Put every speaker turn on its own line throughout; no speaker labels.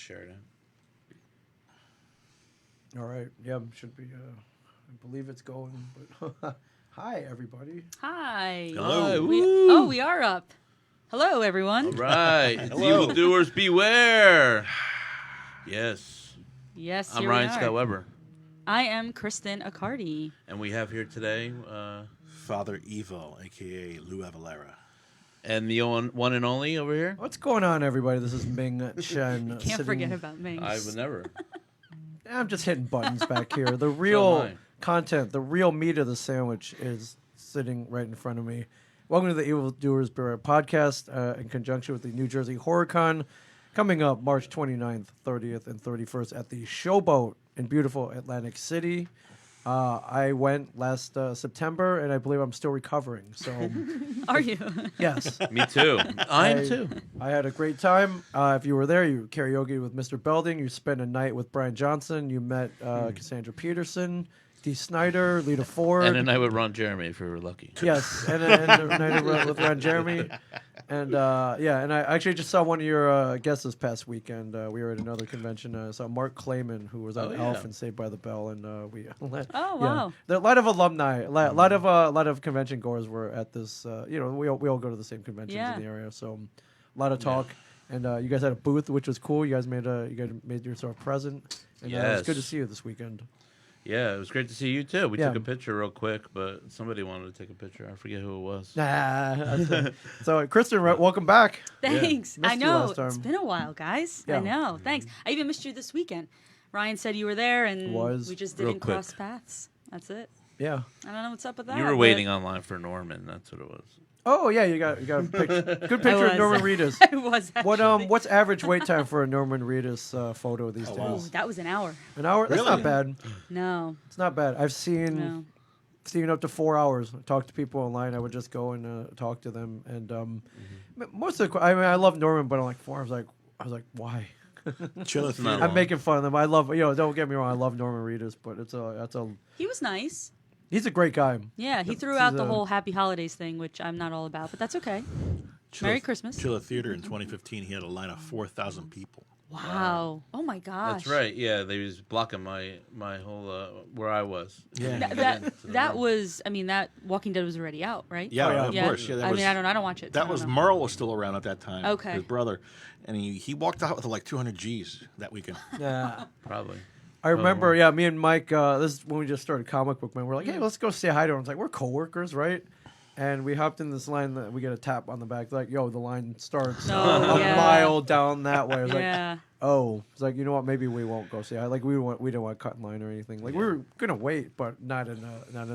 shared it.
All right. Yeah, should be. I believe it's going. But hi, everybody.
Hi.
Hello.
We are up. Hello, everyone.
All right. It's
Hello.
Evildoers Beware. Yes.
Yes,
I'm
here
Ryan
we are.
Scott Weber.
I am Kristen Accardi.
And we have here today
Father Evo, a.k.a. Lou Avilleira.
and the one and only over here.
What's going on, everybody? This is Ming Chen.
Can't forget about Ming.
I would never.
I'm just hitting buttons back here. The
am
real
I.
content, the real meat of the sandwich is sitting right in front of me. Welcome to the Evildoers Beware podcast in conjunction with the New Jersey HorrorCon coming up March 29th, 30th, and 31st at the Showboat in beautiful Atlantic City. I went last September, and I believe I'm still recovering. So,
Are you?
yes.
Me too. I am too.
I had a great time. If you were there, you karaoke with Mr. Belding. You spent a night with Brian Johnson. You met Cassandra Peterson, Dee Snider, Lita Ford.
And a night with Ron Jeremy if we were lucky.
Yes, and a night with Ron Jeremy. And and I actually just saw one of your guests this past weekend. We were at another convention. I saw Mark Clayman, who was on Elf and Saved by the Bell, and we.
Oh, wow.
There are a lot of alumni, a lot of convention goers were at this. We all go to the same conventions in the area, so a lot of talk. And you guys had a booth, which was cool. You guys made yourself present, and it was good to see you this weekend.
Yeah, it was great to see you too. We took a picture real quick, but somebody wanted to take a picture. I forget who it was.
So, Kristen, welcome back.
Thanks.
Missed
I
you
know.
last time.
It's been a while, guys.
Yeah.
I know. Thanks. I even missed you this weekend. Ryan said you were there, and we just
Real
didn't
quick.
cross paths. That's it.
Yeah.
I don't know what's up with that.
You were
but-
waiting online for Norman. That's what it was.
Oh yeah, you got a good picture of Norman Reedus.
I was
What's average wait time for a Norman Reedus photo these days?
Oh, that was an hour.
An hour? That's not bad.
No.
It's not bad. I've seen up to 4 hours. I talk to people online. I would just go and talk to them. And most of the, I love Norman, but I'm like 4 hours. I was like, why?
Chill
I'm making fun of them. I love, don't get me wrong. I love Norman Reedus, but
He was nice.
he's a great guy.
Yeah, he threw out the whole Happy Holidays thing, which I'm not all about, but that's okay. Merry Christmas.
Chilla Theater in 2015, he had a line of 4,000 people.
Wow. Oh, my gosh.
That's right. Yeah, they was blocking my whole where I was.
Yeah.
That was, that Walking Dead was already out, right?
Yeah, of course. Yeah,
I don't watch it.
That was Merle was still around at that time.
Okay.
His brother. And he walked out with like 200 G's that weekend.
Yeah.
Probably.
I remember, me and Mike, this is when we just started Comic Book Man. We're like, hey, let's go say hi to him. It's like, we're coworkers, right? And we hopped in this line that we get a tap on the back. Like, yo, the line starts a mile down that way. I was like, oh. It's like, you know what? Maybe we won't go say hi. Like, we didn't want to cut in line or anything. Like, we were going to wait, but not in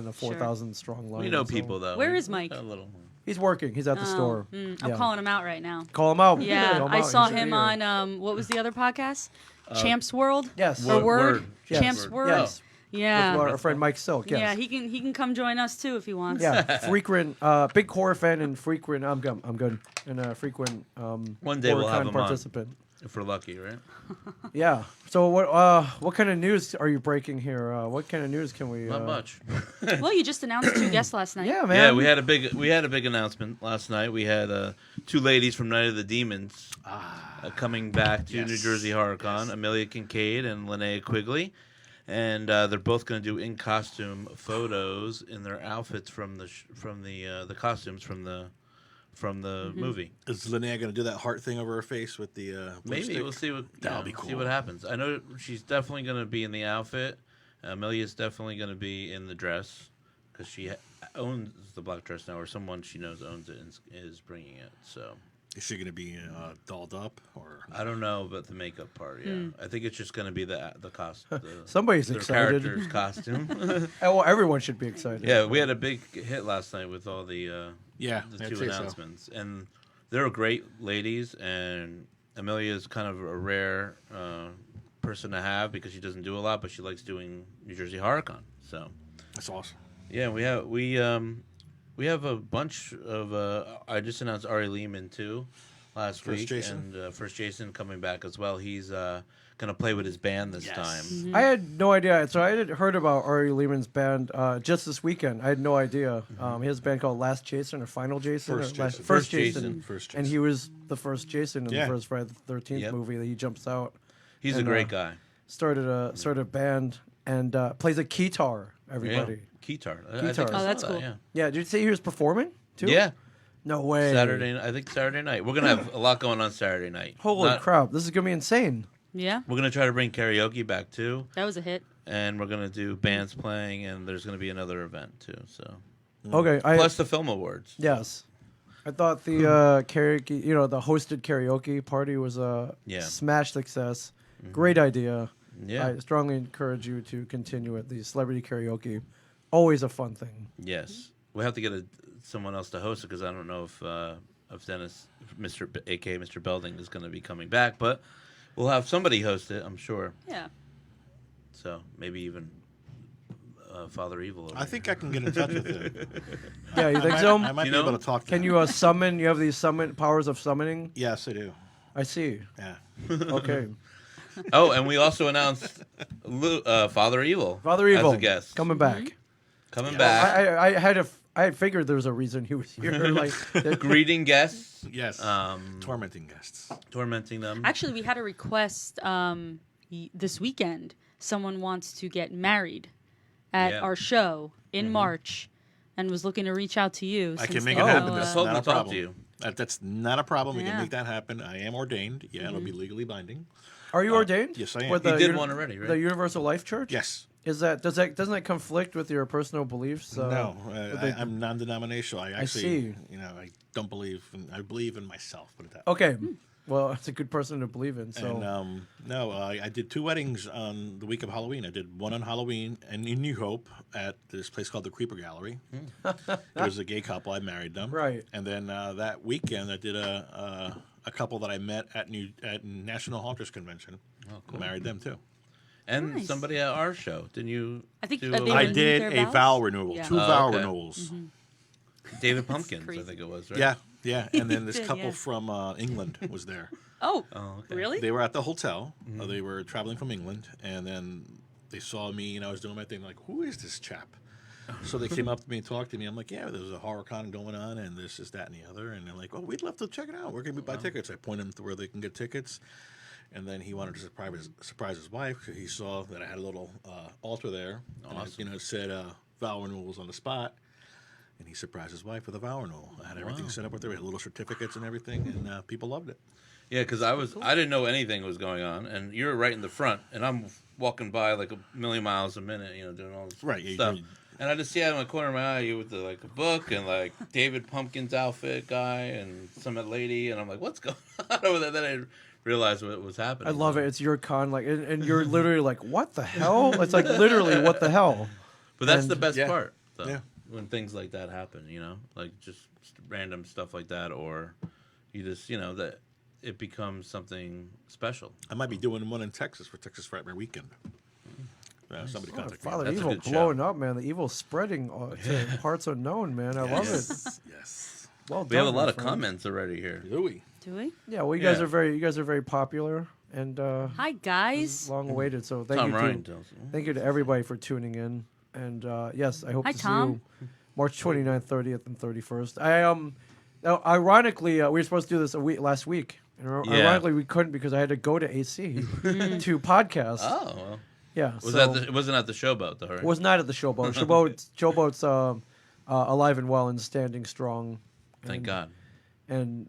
a 4,000 strong line.
We know people, though.
Where is Mike?
A little.
He's working. He's at the store.
I'm calling him out right now.
Call him out.
Yeah,
Call him
I
out.
saw
He's
him
here.
on, what was the other podcast? Champs World?
Yes.
Or Word?
Yes.
Champs Word?
Yes.
Yeah.
With our friend Mike Silk, yes.
Yeah, he can come join us too if he wants.
Yeah, frequent, big horror fan and frequent. I'm good. And frequent.
One day we'll have him
participant.
on. If we're lucky, right?
Yeah. So what kind of news are you breaking here? What kind of news can we?
Not much.
Well, you just announced 2 guests last night.
Yeah, man.
Yeah, we had a big announcement last night. We had 2 ladies from Night of the Demons coming back to New Jersey HorrorCon, Amelia Kincaid and Linnea Quigley. And they're both going to do in costume photos in their outfits from the costumes from the movie.
Is Linnea going to do that heart thing over her face with the
Maybe
lipstick?
we'll see what
That'll be cool.
See what happens. I know she's definitely going to be in the outfit. Amelia's definitely going to be in the dress because she owns the black dress now, or someone she knows owns it and is bringing it. So.
Is she going to be dolled up, or
I don't know about the makeup part. Yeah, I think it's just going to be the costume.
Somebody's
their
excited.
Character's costume.
Well, everyone should be excited.
Yeah, we had a big hit last night with all the
I'd
2
say
announcements, and they're great ladies. And Amelia is kind of a rare person to have because she doesn't do a lot, but she likes doing New Jersey HorrorCon. So
that's awesome.
Yeah, we have a bunch of. I just announced Ari Lehman too last week,
Jason.
and First Jason coming back as well. He's going to play with his band this time.
I had no idea. So I had heard about Ari Lehman's band just this weekend. I had no idea. He has a band called Last Jason or Final Jason.
First
Jason.
First Jason.
And he was the first Jason in the first Friday the 13th
Yep.
movie that he jumps out.
He's a
And,
great guy.
Started a band and plays a keytar. Everybody.
Keytar.
Keytar.
Oh, that's cool.
Yeah.
Yeah. Did you say he was performing too?
Yeah.
No way.
I think Saturday night. We're gonna have a lot going on Saturday night.
Holy crap! This is gonna be insane.
Yeah,
We're gonna try to bring karaoke back too,
that was a hit.
and we're gonna do bands playing, and there's gonna be another event too. So
Okay.
plus the film awards.
Yes. I thought the karaoke, the hosted karaoke party was a smash success. Great idea.
Yeah.
I strongly encourage you to continue it. The celebrity karaoke, always a fun thing.
Yes. We have to get someone else to host it because I don't know if Dennis, aka Mr. Belding, is going to be coming back, but we'll have somebody host it, I'm sure.
Yeah.
So maybe even Father Evil.
I think I can get in touch with him.
Yeah, you think so?
I might be able to talk to
Can
him.
you summon? You have these powers of summoning?
Yes, I do.
I see.
Yeah.
Okay.
Oh, and we also announced Father Evil.
Father Evil
as a guest.
coming back.
Coming back.
I had figured there was a reason he was here. Like
Greeting guests.
Yes. Tormenting guests.
Tormenting them.
Actually, we had a request this weekend. Someone wants to get married at our show in March and was looking to reach out to you.
I
since
can make
they
it
know,
happen.
I
That's
told
not
them
a
to talk
problem.
to you.
That's not a problem. We
Yeah.
can make that happen. I am ordained. Yeah, it'll be legally binding.
Are you ordained?
Yes, I am.
With
He
the
did one already, right?
The Universal Life Church?
Yes.
Doesn't that conflict with your personal beliefs?
No, I'm non-denominational. I actually,
see.
I don't believe. I believe in myself. Put it that way.
Okay. Well, it's a good person to believe in. So
And I did 2 weddings on the week of Halloween. I did one on Halloween and in New Hope at this place called the Creeper Gallery. It was a gay couple. I married them.
Right.
And then that weekend, I did a couple that I met at National Haunters Convention.
Oh, cool.
Married them too.
And
Nice.
somebody at our show. Didn't you?
I think
do
they
a-
were
I
renewed
did
their
a
vows?
vow renewal.
Yeah.
2
Oh,
vow
okay.
renewals.
David Pumpkins, I
crazy.
think it was, right?
Yeah, yeah. And then this
did,
couple
yeah.
from England was there.
Oh,
Oh, okay.
really?
They were at the hotel. They were traveling from England, and then they saw me, and I was doing my thing. Like, who is this chap? So they came up to me and talked to me. I'm like, yeah, there's a horror con going on, and this is that and the other. And they're like, oh, we'd love to check it out. Where can we buy tickets? I point them to where they can get tickets. And then he wanted to surprise his wife. He saw that I had a little altar there.
Awesome.
And it said vow renewals on the spot. And he surprised his wife with a vow renewal. I had everything set up with her. We had little certificates and everything, and people loved it.
Yeah, because I didn't know anything was going on, and you were right in the front, and I'm walking by like a million miles a minute, doing all this
Right, yeah,
stuff.
you-
And I just see out of my corner of my eye you with a book and like David Pumpkins outfit guy and some lady, and I'm like, what's going on over there? Then I realized what was happening.
I love it. It's your con, and you're literally like, what the hell? It's like literally, what the hell?
But that's
and-
the best
Yeah.
part, though,
Yeah.
when things like that happen, like just random stuff like that, or you just, that it becomes something special.
I might be doing one in Texas for Texas Frightmare Weekend. Somebody
Oh,
contacted me.
Father
That's a
Evil
good show.
blowing up, man. The evil's spreading to parts unknown, man. I love it.
Yes. Yes.
Well done.
We have a
my
lot of
friend.
comments already here.
Louis.
Do we?
Yeah, well, you
Yeah.
guys are very popular and
Hi, guys.
long awaited. So thank
Tom
you
Ryan
to
tells me.
thank you to everybody for tuning in. And yes, I hope
Hi,
to
Tom.
see you March 29th, 30th, and 31st. Now, ironically, we were supposed to do this last week. And
Yeah.
ironically, we couldn't because I had to go to AC to podcast.
Oh, well.
Yeah,
It wasn't at the Showboat, though, right?
was not at the Showboat. Showboat's alive and well and standing strong.
Thank God.
And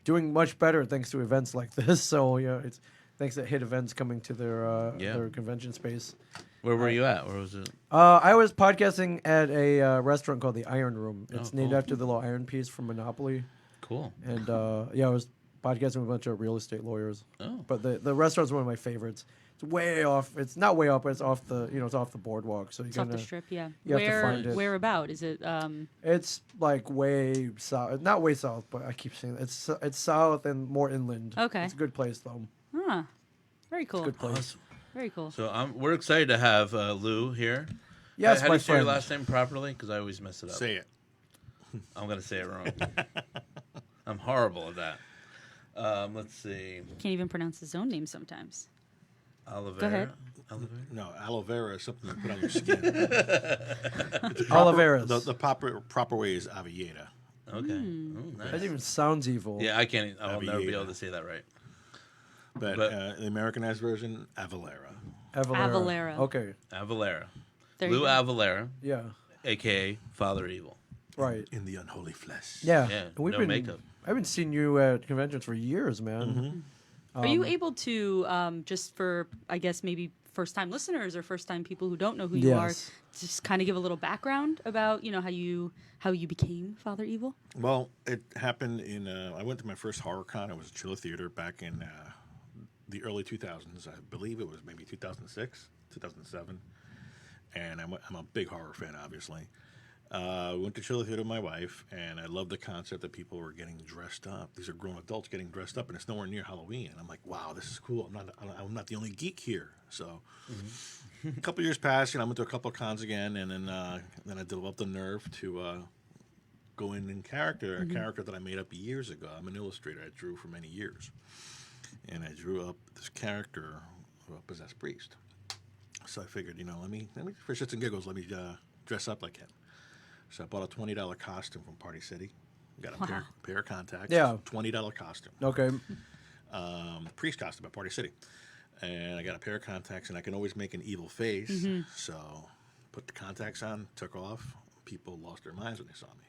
doing much better thanks to events like this. So yeah, it's thanks to hit events coming to their convention space.
Where were you at? Where was it?
I was podcasting at a restaurant called the Iron Room. It's
Oh,
named
cool.
after the little iron piece from Monopoly.
Cool.
And I was podcasting with a bunch of real estate lawyers.
Oh.
But the restaurant's one of my favorites. It's way off. It's not way off, but it's off the it's off the boardwalk. So you
It's off the
gotta,
strip, yeah.
you have to find it.
Where about? Is it?
It's like way south. Not way south, but I keep saying it's south and more inland.
Okay.
It's a good place though.
Huh. Very cool.
Good place.
Awesome.
Very cool.
So we're excited to have Lou here.
Yes,
How do
my
you say your
friend.
last name properly? Because I always mess it up.
Say it.
I'm going to say it wrong. I'm horrible at that. Let's see.
Can't even pronounce his own name sometimes.
Oliveira.
Go ahead.
Oliveira?
No, aloe vera is something you put on your skin.
Oliveras.
The proper way is Avillera.
Okay. Oh, nice.
That even sounds evil.
Yeah, I can't. I'll never be
Avillera.
able to say that right.
But the Americanized version, Avilleira.
Avilleira.
Okay.
Avilleira.
There you
Lou
go.
Avilleira,
Yeah.
a.k.a. Father Evil.
Right.
In the unholy flesh.
Yeah.
Yeah,
And we've
no
been,
makeup.
I've been seeing you at conventions for years, man.
Are you able to, just for, I guess, maybe first-time listeners or first-time people who don't know who you are,
Yes.
just kind of give a little background about, how you became Father Evil?
Well, it happened in. I went to my first horror con. It was a Chiller Theater back in the early 2000s. I believe it was maybe 2006, 2007. And I'm a big horror fan, obviously. Went to Chiller Theater with my wife, and I loved the concept that people were getting dressed up. These are grown adults getting dressed up, and it's nowhere near Halloween. And I'm like, wow, this is cool. I'm not the only geek here. So a couple years passed, and I went to a couple of cons again, and then I developed the nerve to go in character, a character that I made up years ago. I'm an illustrator. I drew for many years, and I drew up this character of a possessed priest. So I figured, let me for shits and giggles, let me dress up like him. So I bought a $20 costume from Party City. Got a pair of contacts.
Yeah.
$20 costume.
Okay.
Priest costume at Party City. And I got a pair of contacts, and I can always make an evil face. So put the contacts on, took off. People lost their minds when they saw me.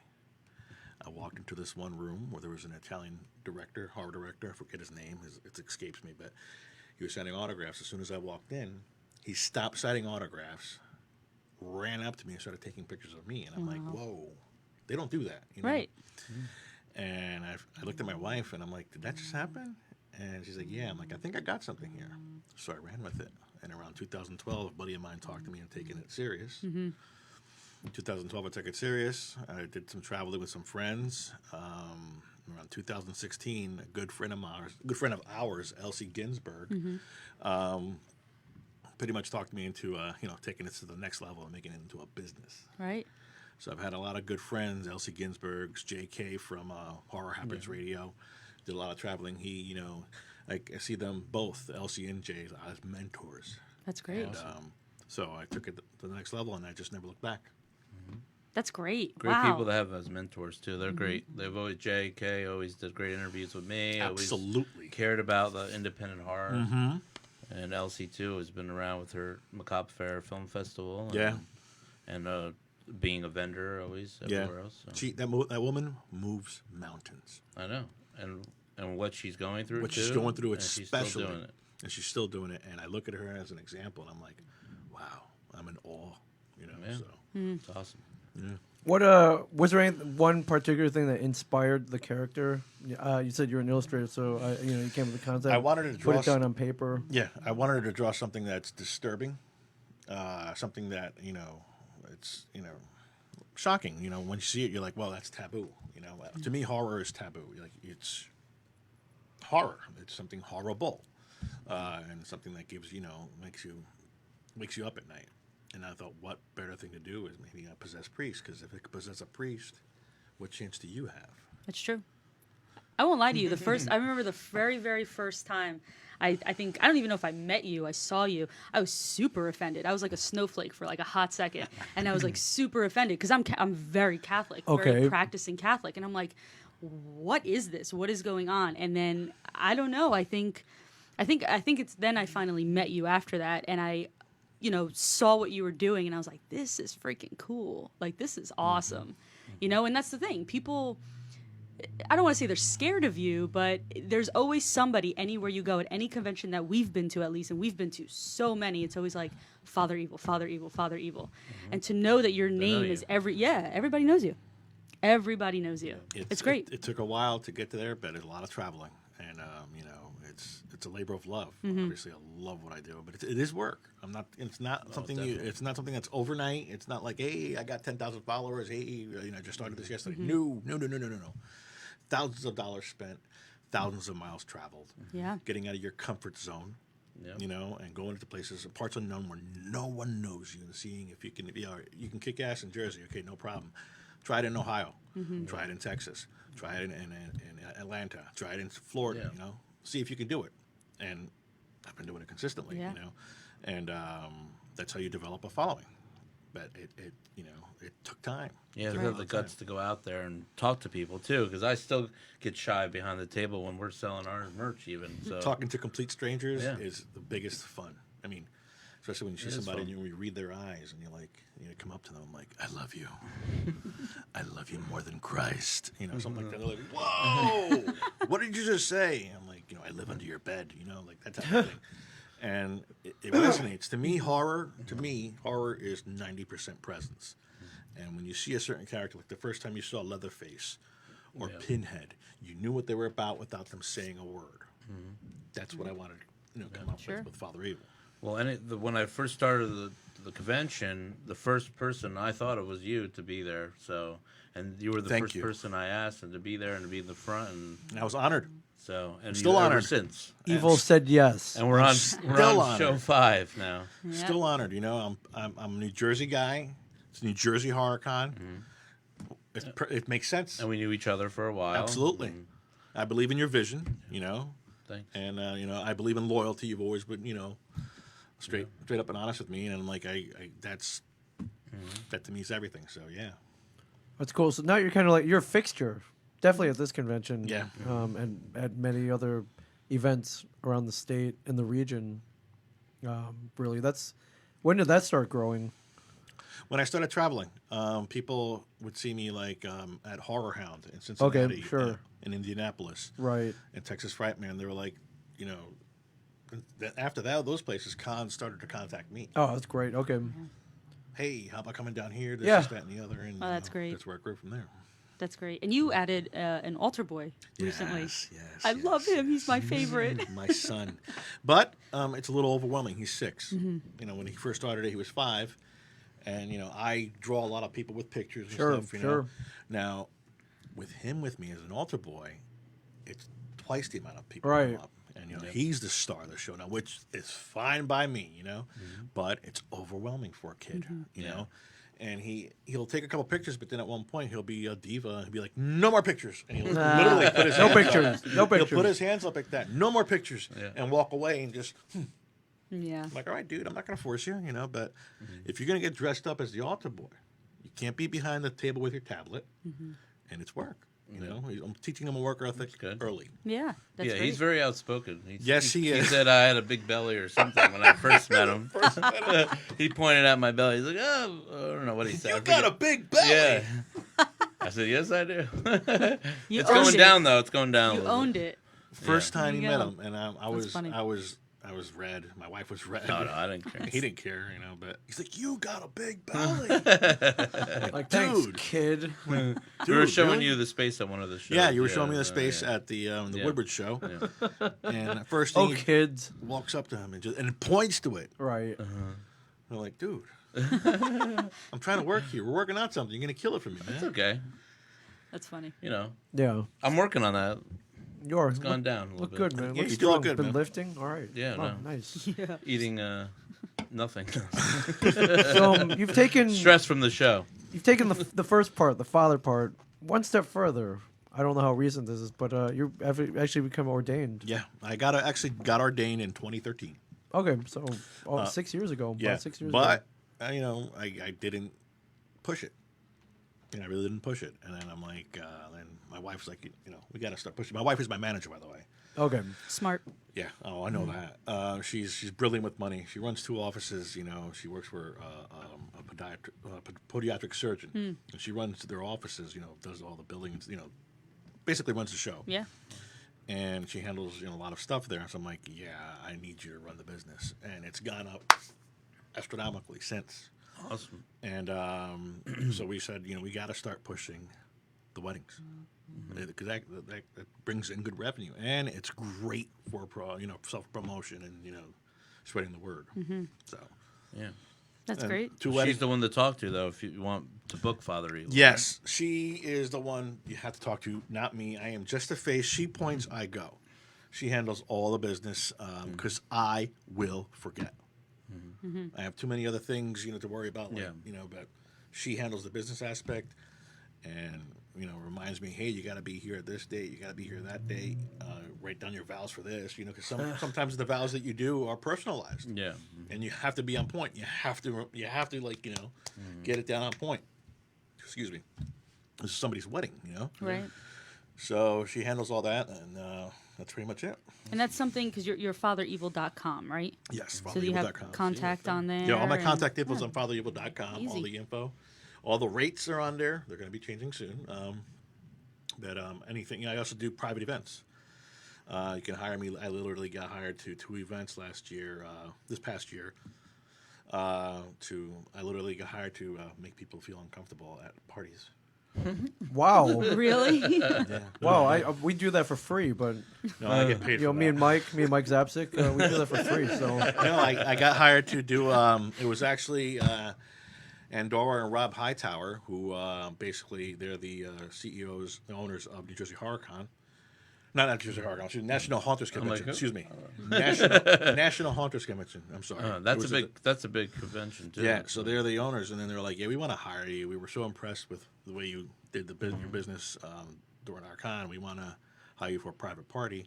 I walked into this one room where there was an Italian director, horror director. I forget his name. It escapes me. But he was signing autographs. As soon as I walked in, he stopped signing autographs, ran up to me and started taking pictures of me. And I'm like, whoa, they don't do that.
Right.
And I looked at my wife, and I'm like, did that just happen? And she's like, yeah. I'm like, I think I got something here. So I ran with it. And around 2012, a buddy of mine talked to me and taken it serious. In 2012, I took it serious. I did some traveling with some friends. Around 2016, a good friend of ours, Elsie Ginsberg, pretty much talked me into taking it to the next level and making it into a business.
Right.
So I've had a lot of good friends, Elsie Ginsberg's, J.K. from Horror Happens Radio, did a lot of traveling. He, I see them both, Elsie and Jay, as mentors.
That's great.
And, so I took it to the next level, and I just never looked back.
That's great.
Great
wow.
people to have as mentors too. They're great. They've always J.K. always did great interviews with me.
Absolutely.
Always cared about the independent horror. And Elsie too has been around with her Macabre Fair Film Festival. And being a vendor always everywhere else. So.
That woman moves mountains.
I know, and what she's going through.
What
too,
she's going through,
and she's
especially,
still doing it.
And she's still doing it. And I look at her as an example, and I'm like, wow, I'm in awe.
Yeah.
So
It's awesome.
What was there one particular thing that inspired the character? You said you're an illustrator, so you came with the concept.
I wanted to draw
put it down on paper.
Yeah, I wanted her to draw something that's disturbing, something that it's shocking. When you see it, you're like, well, that's taboo. To me, horror is taboo. Like it's horror. It's something horrible, and something that gives wakes you up at night. And I thought, what better thing to do is maybe a possessed priest? Because if it possesses a priest, what chance do you have?
That's true. I won't lie to you. I remember the very, very first time. I think I don't even know if I met you. I saw you. I was super offended. I was like a snowflake for like a hot second, and I was like super offended because I'm very Catholic, very practicing Catholic, and I'm like, what is this? What is going on? And then I don't know. I think it's then I finally met you after that, and I saw what you were doing, and I was like, this is freaking cool. Like, this is awesome. And that's the thing. People, I don't want to say they're scared of you, but there's always somebody anywhere you go, at any convention that we've been to at least, and we've been to so many, it's always like, Father Evil, Father Evil, Father Evil. And to know that your name is everybody knows you. Everybody knows you. It's great.
It took a while to get to there, but a lot of traveling. And, it's a labor of love. Obviously, I love what I do, but it is work. It's not something. It's not something that's overnight. It's not like, hey, I got 10,000 followers. Hey, I just started this yesterday. No. Thousands of dollars spent, thousands of miles traveled.
Yeah.
Getting out of your comfort zone.
Yep.
And going into places, parts unknown where no one knows you, and seeing if you can kick ass in Jersey. Okay, no problem. Try it in Ohio. Try it in Texas. Try it in Atlanta. Try it in Florida.
Yeah.
See if you can do it. And I've been doing it consistently. And that's how you develop a following. but it took time.
Yeah,
Took
to
a
have
lot
the
of time.
guts to go out there and talk to people too, because I still get shy behind the table when we're selling our merch, even. So
Talking to complete strangers
Yeah.
is the biggest fun. I mean, especially when you see
It is
somebody
fun.
and you read their eyes and you're like, come up to them like, I love you. I love you more than Christ. Something like that. They're like, whoa, what did you just say? I'm like, I live under your bed, like that type of thing. And it resonates. To me, horror is 90% presence. And when you see a certain character, like the first time you saw Leatherface or Pinhead, you knew what they were about without them saying a word. That's what I wanted to come up with Father Evil.
Well, when I first started the convention, the first person I thought it was you to be there. So, and you were the
Thank
first
you.
person I asked, and to be there and to be in the front, and
And I was honored.
so and
Still
you, ever
honored.
since.
Evil said yes.
And we're on
still
show
honored.
5 now.
Yeah.
Still honored. I'm a New Jersey guy. It's New Jersey Horror Con. It makes sense.
And we knew each other for a while.
Absolutely.
And
I believe in your vision,
thanks.
and I believe in loyalty. You've always been, straight up and honest with me, and I'm like, that to me is everything. So yeah,
That's cool. So now you're kind of like you're a fixture, definitely at this convention.
Yeah.
And at many other events around the state and the region. Really, when did that start growing?
when I started traveling, people would see me like at Horror Hound in Cincinnati,
Okay, sure.
in Indianapolis,
Right.
and Texas Frightman. They were like, after that, those places, cons started to contact me.
Oh, that's great. Okay.
Hey, how about coming down here? This,
Yeah.
that, and the other. And
Oh, that's great.
That's where it grew from there.
That's great. And you added an altar boy recently.
Yes,
I love him. He's my favorite.
My son. But it's a little overwhelming. He's 6. When he first started, he was 5. And, I draw a lot of people with pictures and
Sure,
stuff. You
sure.
know? Now, with him with me as an altar boy, it's twice the amount of people
Right.
come up. And, he's the star of the show now, which is fine by me, But it's overwhelming for a kid, you know? And he'll take a couple pictures, but then at one point he'll be a diva and he'll be like, "No more pictures," and he'll literally put his
No
hands
pictures.
up.
No pictures.
He'll put his hands up like that. No more pictures,
Yeah.
and walk away and just
Yeah.
I'm like, "All right, dude, I'm not gonna force you, But if you're gonna get dressed up as the altar boy, you can't be behind the table with your tablet, and it's work. I'm teaching him a work ethic
good.
early.
Yeah. That's
Yeah,
great.
he's very outspoken.
Yes, he is.
He said I had a big belly or something when I first met him. He pointed at my belly. He's like, "Oh, I don't know what he said."
You
I
got a
forget.
big belly.
Yeah. I said, "Yes, I do."
You
It's
owned
going
it.
down though. It's going down. a
You
little
owned
bit.
it.
First time
There
he
you
met
go.
him, and I
funny.
was red. My wife was red.
No, I didn't care.
He didn't care, But he's like, "You got a big belly."
Like, thanks,
Dude.
kid.
We were
Dude,
showing
really?
you the space at one of the shows.
Yeah, you were showing me the space
yeah.
at the
Yeah.
Woodbridge show,
Yeah.
and at first
Oh,
he
kids.
walks up to him and points to it.
Right.
I'm like, "Dude, I'm trying to work here. We're working out something. You're gonna kill it for me, man."
It's okay.
That's funny.
Yeah.
I'm working on that.
You're
It's gone down a little
Look
bit.
good, man.
Yeah,
Look
you do look
strong.
good,
Been
man.
lifting. All right.
Yeah,
Oh,
no.
nice.
Yeah.
Eating nothing.
So you've taken
Stress from the show.
the first part, the father part, one step further. I don't know how recent this is, but you have actually become ordained.
Yeah, I got ordained in 2013.
Okay, so 6 years ago.
Yeah,
About 6 years
but
ago.
I didn't push it. I really didn't push it. And then I'm like, then my wife's like, we got to start pushing. My wife is my manager, by the way.
Okay.
Smart.
Yeah. Oh, I know that. She's brilliant with money. She runs 2 offices. She works for a podiatric surgeon, and she runs their offices. Does all the buildings. Basically runs the show.
Yeah.
And she handles a lot of stuff there. So I'm like, yeah, I need you to run the business, and it's gone up astronomically since.
Awesome.
And so we said, we got to start pushing the weddings because that brings in good revenue, and it's great for self promotion and spreading the word. So
Yeah.
That's
and
great.
2
She's
weddings.
the one to talk to, though, if you want to book Father Evil.
Yes, she is the one you have to talk to, not me. I am just a face. She points, I go. She handles all the business because I will forget. I have too many other things, to worry about. Like,
Yeah.
But she handles the business aspect, and reminds me, hey, you got to be here at this date, you got to be here that date. Write down your vows for this, because sometimes the vows that you do are personalized.
Yeah.
And you have to be on point. You have to get it down on point. Excuse me. This is somebody's wedding,
Right.
So she handles all that, and that's pretty much it.
And that's something because you're FatherEvil.com, right?
Yes,
So do you have contact on there?
Yeah, all my
and-
contact info is on FatherEvil.com.
Easy.
All the info, all the rates are on there. They're going to be changing soon. Anything. I also do private events. You can hire me. I literally got hired to 2 events this past year. I literally got hired to make people feel uncomfortable at parties.
Wow.
Really?
Yeah.
Wow. We do that for free, but
No, I get paid for
me and
that.
Mike Zapsik, we do that for free. So
No, I got hired to do. It was actually Andorra and Rob Hightower, who basically they're the CEOs, the owners of New Jersey HorrorCon. Not New Jersey HorrorCon. Excuse me, National Haunters Convention. Excuse me, National Haunters Convention. I'm sorry.
That's a big convention too.
Yeah, so they're the owners, and then they're like, "Yeah, we want to hire you. We were so impressed with the way you did your business during our con. We want to hire you for a private party.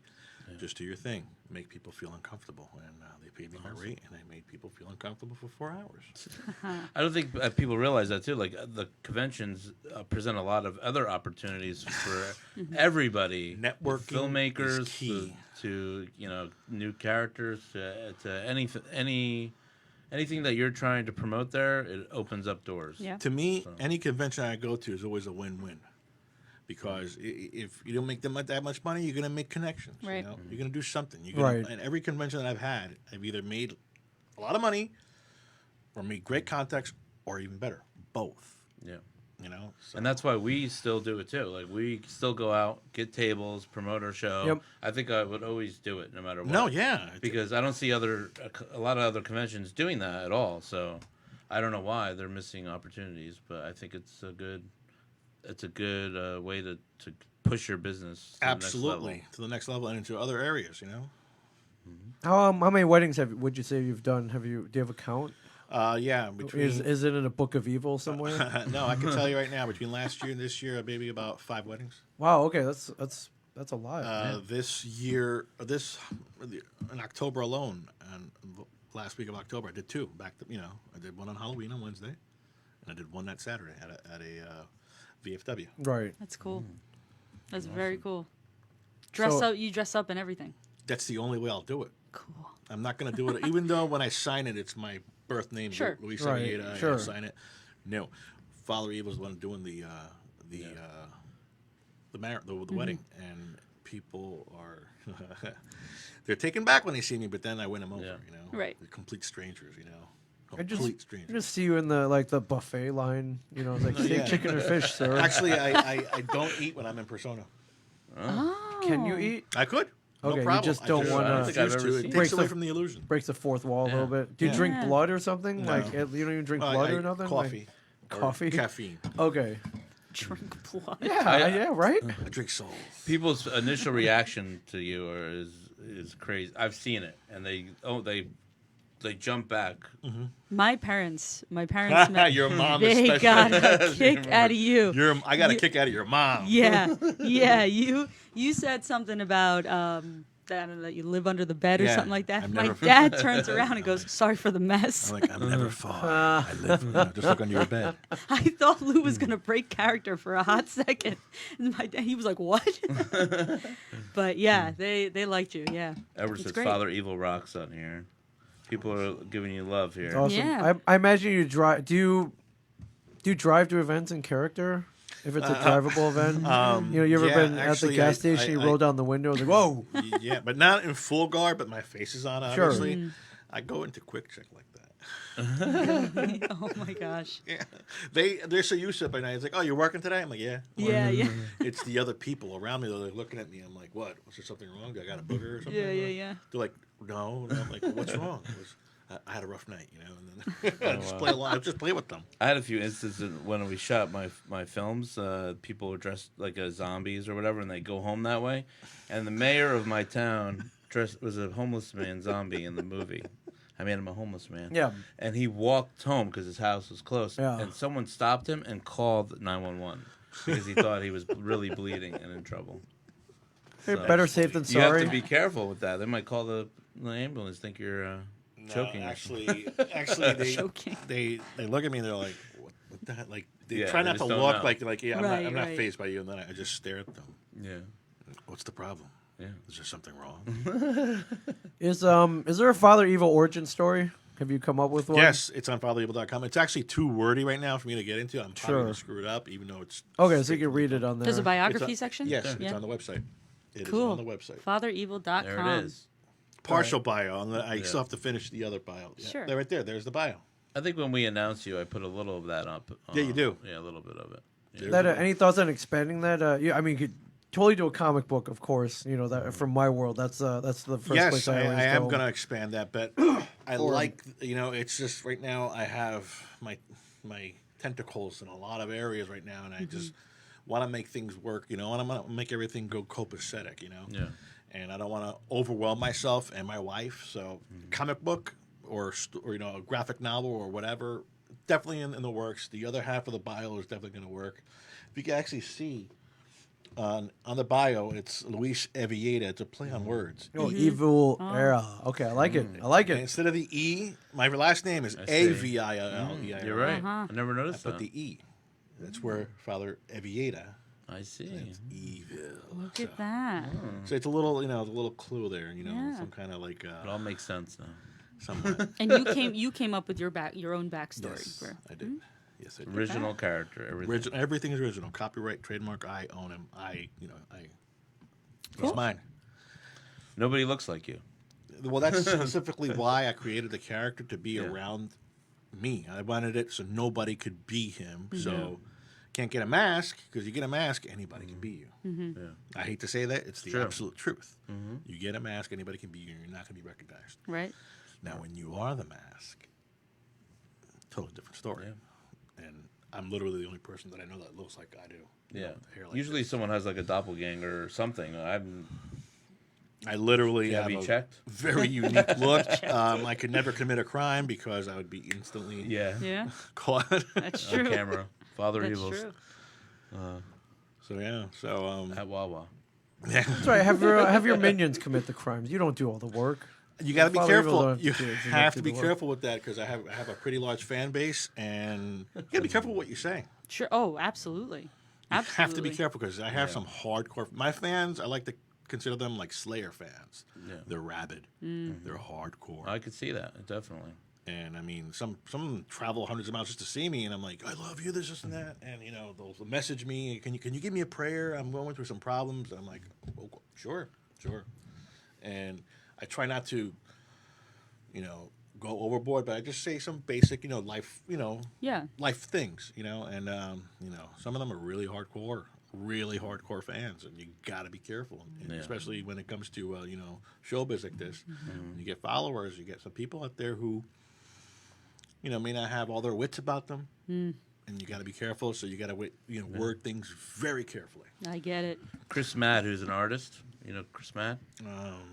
Just do your thing, make people feel uncomfortable." And they paid me my rate, and I made people feel uncomfortable for 4 hours.
I don't think people realize that too. Like the conventions present a lot of other opportunities for everybody,
Networking
filmmakers,
is key.
to new characters, to anything that you're trying to promote there. It opens up doors.
Yeah.
To me, any convention I go to is always a win-win. Because if you don't make that much money, you're going to make connections.
Right.
You're going to do something.
Right.
And every convention that I've had, I've either made a lot of money or made great contacts or even better, both.
Yeah.
So.
And that's why we still do it too. Like we still go out, get tables, promote our show.
Yep.
I think I would always do it no matter what.
No, yeah.
Because I don't see a lot of other conventions doing that at all. So I don't know why they're missing opportunities, but I think it's a good way to push your business to
Absolutely. To the next level and into other areas,
how many weddings would you say you've done? Do you have a count?
Yeah.
Is it in a book of evil somewhere?
No, I can tell you right now, between last year and this year, maybe about 5 weddings.
Wow. Okay, that's a lot.
This year, in October alone, and last week of October, I did 2. I did one on Halloween on Wednesday, and I did one that Saturday at a VFW.
Right.
That's cool. That's very cool. You dress up and everything.
That's the only way I'll do it.
Cool.
I'm not going to do it, even though when I sign it, it's my birth name,
Sure.
Luis
Right,
Arieta, I
sure.
sign it. No, Father Evil's the one doing the wedding, and people are they're taken back when they see me, but then I win them over.
Yeah.
Right.
They're complete strangers,
I
complete
just
strangers.
see you in the buffet line. It's like steak,
Yeah.
chicken, or fish, sir.
Actually, I don't eat when I'm in persona.
Oh.
Can you eat?
I could. No
Okay, you
problem.
just don't wanna-
I don't think I've
refuse
ever
to. It
seen
takes
it.
away from the illusion.
Breaks the fourth wall a little bit. Do you
Yeah.
drink
Yeah.
blood or something?
No.
Like you don't even drink blood or nothing?
Coffee.
Like,
Or
coffee?
Caffeine.
Okay.
Drink blood.
Yeah, right?
I drink souls.
People's initial reaction to you is crazy. I've seen it, and they jump back.
My parents
Your mom
they
especially.
got a kick out of you.
I got a kick out of your mom.
Yeah. You said something about that you live under the bed or
Yeah,
something like that.
I've
My
never-
dad turns around and goes, "Sorry for the mess."
I'm like, I'm never far. I live. Just look under your bed.
I thought Lou was gonna break character for a hot second. And my dad, he was like, "What?" But yeah, they liked you. Yeah.
Ever
It's
since
great.
Father Evil rocks on here, people are giving you love here.
It's awesome.
Yeah.
I imagine you drive. Do you drive to events in character? If it's a drivable event, you ever
yeah,
been
actually,
at the gas station? You roll down the window, like, whoa!
Yeah, but not in full guard. But my face is on.
Sure.
Obviously, I go into quick check like that.
Oh my gosh.
Yeah, they're so used to it by now. It's like, oh, you're working today? I'm like, yeah.
Yeah.
It's the other people around me. They're looking at me. I'm like, what? Was there something wrong? Do I got a booger or something?
Yeah.
They're like, no. And I'm like, what's wrong? I had a rough night, And then I just play with them.
I had a few instances when we shot my films. People were dressed like zombies or whatever, and they go home that way. And the mayor of my town was a homeless man zombie in the movie. I made him a homeless man.
Yeah.
And he walked home because his house was close.
Yeah.
And someone stopped him and called 911. because he thought he was really bleeding and in trouble.
Hey,
So,
better safe than
You have
sorry.
to be careful with that. They might call the ambulance, think you're choking.
No,
or
actually,
Choking.
they look at me and they're like, what the heck? Like they
Yeah,
try
they
not to
just don't
look
know.
like yeah,
Right,
I'm not
right.
fazed by you, and then I just stare at them.
something. Yeah.
What's the problem?
Yeah.
Is there something wrong?
Is there a Father Evil origin story? Have you come up with one?
Yes, it's on fatherevil.com. It's actually too wordy right now for me to get into. I'm probably going
Sure.
to screw it up, even though it's
Okay, so you can read it on there.
There's a
It's
biography
on-
section?
Yes,
Yeah.
it's on the website. It is
Cool.
on the website.
FatherEvil.com.
There it is.
Partial bio. I still have to finish the other bio. Yeah,
Sure.
They're right there. There's the bio.
I think when we announce you, I put a little of that up.
Yeah, you do.
Yeah, a little bit of it. Yeah.
There's
That,
the bio.
any thoughts on expanding that? Yeah, I mean, you could totally do a comic book, of course. You know that from my world. That's the first
Yes,
place
I
I always
am
go.
going to expand that, but I like, it's just right now I have my tentacles in a lot of areas right now, and I just want to make things work, and I want to make everything go copacetic,
Yeah.
and I don't want to overwhelm myself and my wife. So, comic book or a graphic novel or whatever, definitely in the works. The other half of the bio is definitely going to work. If you can actually see on the bio, it's Luis Avilleira. It's a play on words.
Oh, Evil Era. Okay, I like it. I like
And
it.
instead of the E, my last name is
see.
Avileira.
You're right.
Uh-huh.
I never
I
noticed
put
that.
the E. That's where Father Avilleira.
I see.
It's evil.
Look at that.
So it's a little, a little clue there.
Yeah.
Some kind of like.
It all makes sense now.
Somewhat.
And you came up with your own backstory.
Yes,
For,
I did. Yes, I did.
Original character, everything.
Everything is original. Copyright, trademark. I own him. It's mine.
Nobody looks like you.
Well, that's specifically why I created the character to be around me. I wanted it so nobody could be him. So can't get a mask, because you get a mask, anybody can be you.
Mm-hmm.
Yeah.
I hate to say that. It's the
True.
absolute truth.
Mm-hmm.
You get a mask, anybody can be you, and you're not going to be recognized.
right?
Now, when you are the mask, totally different story.
Yeah.
And I'm literally the only person that I know that looks like I do. You
Yeah.
know, with the hair like
Usually
this.
someone has like a doppelganger or something.
I literally
Have
have
you
a
checked?
very unique look. I could never commit a crime because I would be instantly
Yeah.
Yeah,
caught.
that's
On
true.
camera. Father
That's
Evil's
true.
So yeah. So
at Wawa.
yeah.
That's right. Have your minions commit the crimes. You don't do all the work.
You got to be
Father Evil
careful.
don't
You
do it. You
have to
do
be
the work.
careful with that, because I have a pretty large fan base, and you got to be careful with what you say.
Sure. Oh, absolutely.
You
Absolutely.
have to be careful, because I have some hardcore. My fans, I like to consider them like Slayer fans.
Yeah.
They're rabid. They're hardcore.
I could see that, definitely.
And I mean, some of them travel hundreds of miles just to see me, and I'm like, I love you, this and that, and they'll message me, can you give me a prayer? I'm going through some problems, and I'm like, oh, sure, and I try not to, go overboard, but I just say some basic, life,
Yeah.
life things, and some of them are really hardcore fans, and you got to be careful, and
Yeah.
especially when it comes to showbiz like this. You get followers, you get some people out there who may not have all their wits about them, and you got to be careful. So you got to word things very carefully.
I get it.
Chris Matt, who's an artist. You know Chris Matt?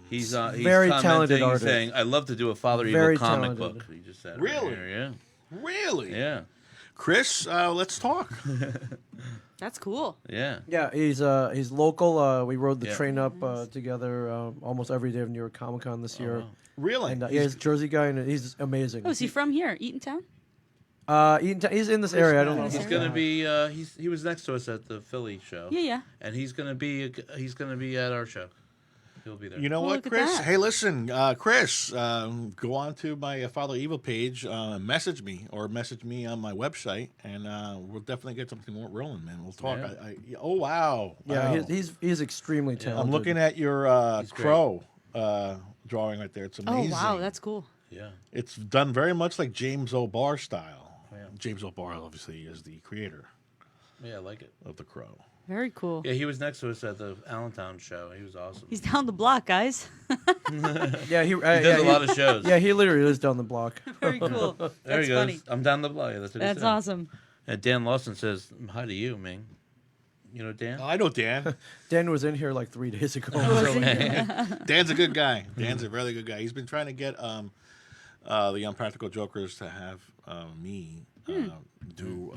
He's
Very talented
commenting,
artist.
saying, "I love to do a Father
Very
Evil comic
talented.
book." He just said, it
Really?
right here,
Really,
yeah,
Chris, let's talk.
That's cool.
yeah,
Yeah, he's local. We rode the
Yeah.
train up together almost every day of New York Comic Con this year.
wow.
Really,
And he's a Jersey guy, and he's amazing.
Oh, is he from here, Eatontown?
He's in this area. I don't know.
He's gonna be. He was next to us at the Philly show.
Yeah, yeah.
And he's gonna be at our show. He'll be there.
You know
Well,
what,
look at
Chris?
that.
Hey, listen, Chris, go on to my Father Evil page, message me on my website, and we'll definitely get something more rolling, man. We'll talk.
Yeah.
Oh, wow.
Yeah,
Wow.
he's extremely talented.
I'm looking at your
He's great.
crow drawing right there. It's
Oh,
amazing.
wow, that's cool.
Yeah.
It's done very much like James O'Barr style.
Yeah.
James O'Barr, obviously, is the creator
Yeah, I like it.
of the crow.
Very cool.
Yeah, he was next to us at the Allentown show. He was awesome.
He's down the block, guys.
Yeah,
He does a lot of shows.
Yeah, he literally lives down the block.
Very cool.
There
That's
he goes.
funny.
I'm down the block. Yeah, that's what he
That's
said.
awesome.
And Dan Lawson says, "Hi to you, Ming." You know Dan?
Oh, I know Dan.
Dan was in here like 3 days ago.
Was he?
Dan's a good guy. Dan's a really good guy. He's been trying to get the Unpractical Jokers to have me do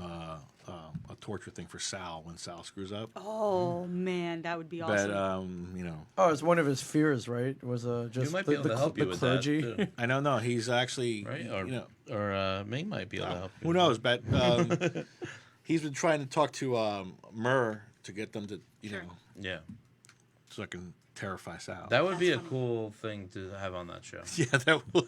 a torture thing for Sal when Sal screws up.
Oh man, that would be
But
awesome.
Oh, it's one of his fears, right? Was just
You might be able to help you with that,
clergy.
too.
I don't know. He's actually,
Right? Or,
you know,
or Ming might be able to help you.
who knows? But he's been trying to talk to Murr to get them to,
Sure.
Yeah.
so I can terrify Sal.
That would be a
That's funny.
cool thing to have on that show.
yeah, that will.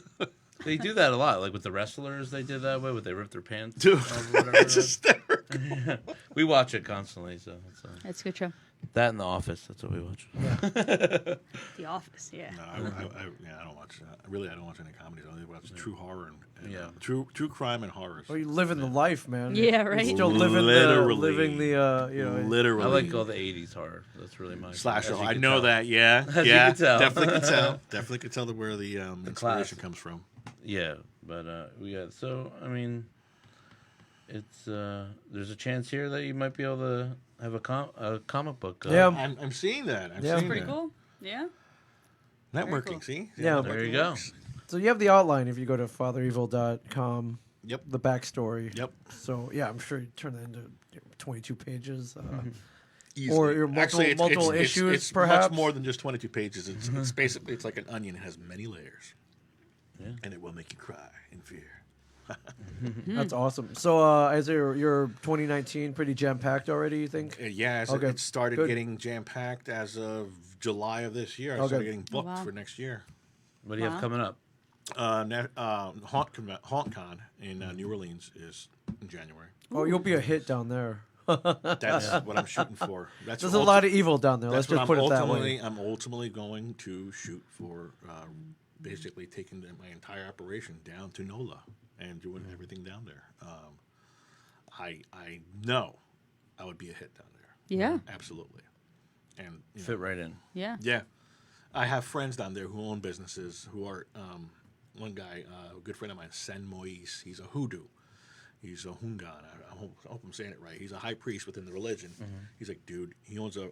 They do that a lot. Like with the wrestlers, they did that way. Where they rip their pants
Dude,
off or whatever.
it's hysterical.
We watch it constantly. So it's,
That's a good show.
that and The Office. That's what we watch.
The Office, yeah.
No, I don't watch that. Really, I don't watch any comedies. I only watch true horror and
Yeah.
true crime and horrors.
Well, you live in the life, man.
Yeah, right.
You're still living
Literally.
the
I like all the '80s horror. That's really my
Slasher.
as you
I
can
know
tell.
that. Yeah,
As you
yeah.
can tell.
Definitely can tell. Definitely can tell where the inspiration
class.
comes from.
Yeah, but we got so. I mean, it's there's a chance here that you might be able to have a comic book.
Yeah.
I'm seeing that. I'm
Yeah.
seeing
Pretty
that.
cool. Yeah.
Networking.
cool.
See?
Yeah.
There you
networking
go.
works.
So you have the outline if you go to fatherevil.com,
Yep.
the backstory.
Yep.
So yeah, I'm sure you turn that into 22 pages.
Easily.
Or your multiple issues,
it's
perhaps?
much more than just 22 pages. It's basically it's like an onion. It has many layers,
Yeah.
and it will make you cry in fear.
That's awesome. So is your 2019 pretty jam packed already? You think?
Yeah,
Okay,
it started
good.
getting jam packed as of July of this year. I
Okay.
started getting booked
wow.
for next year.
What do you have
Wow.
coming up?
HauntCon in New Orleans is in January.
Oh, you'll be a hit down there.
That's what I'm shooting for. That's
There's a lot of evil down there. Let's
That's
just
what
put it that
ultimately,
way.
I'm ultimately going to shoot for, basically taking my entire operation down to NOLA and doing everything down there. I know I would be a hit down there.
Yeah.
Absolutely. And you know,
Fit right in.
Yeah.
yeah, I have friends down there who own businesses who are. One guy, a good friend of mine, Sen Moise. He's a hoodoo. He's a Hungan. I hope I'm saying it right. He's a high priest within the religion. He's like, dude. He owns a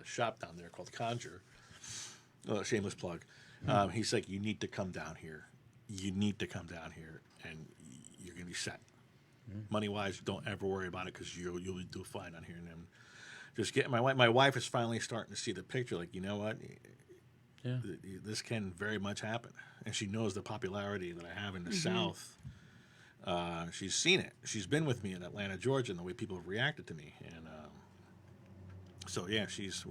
shop down there called Conjure. Shameless plug. He's like, you need to come down here. You need to come down here, and you're gonna be set. Money wise, don't ever worry about it because you'll do fine on here. And then just get my wife is finally starting to see the picture. Like, you know what?
Yeah.
This can very much happen. And she knows the popularity that I have in the South. She's seen it. She's been with me in Atlanta, Georgia, and the way people have reacted to me. And so, yeah, she's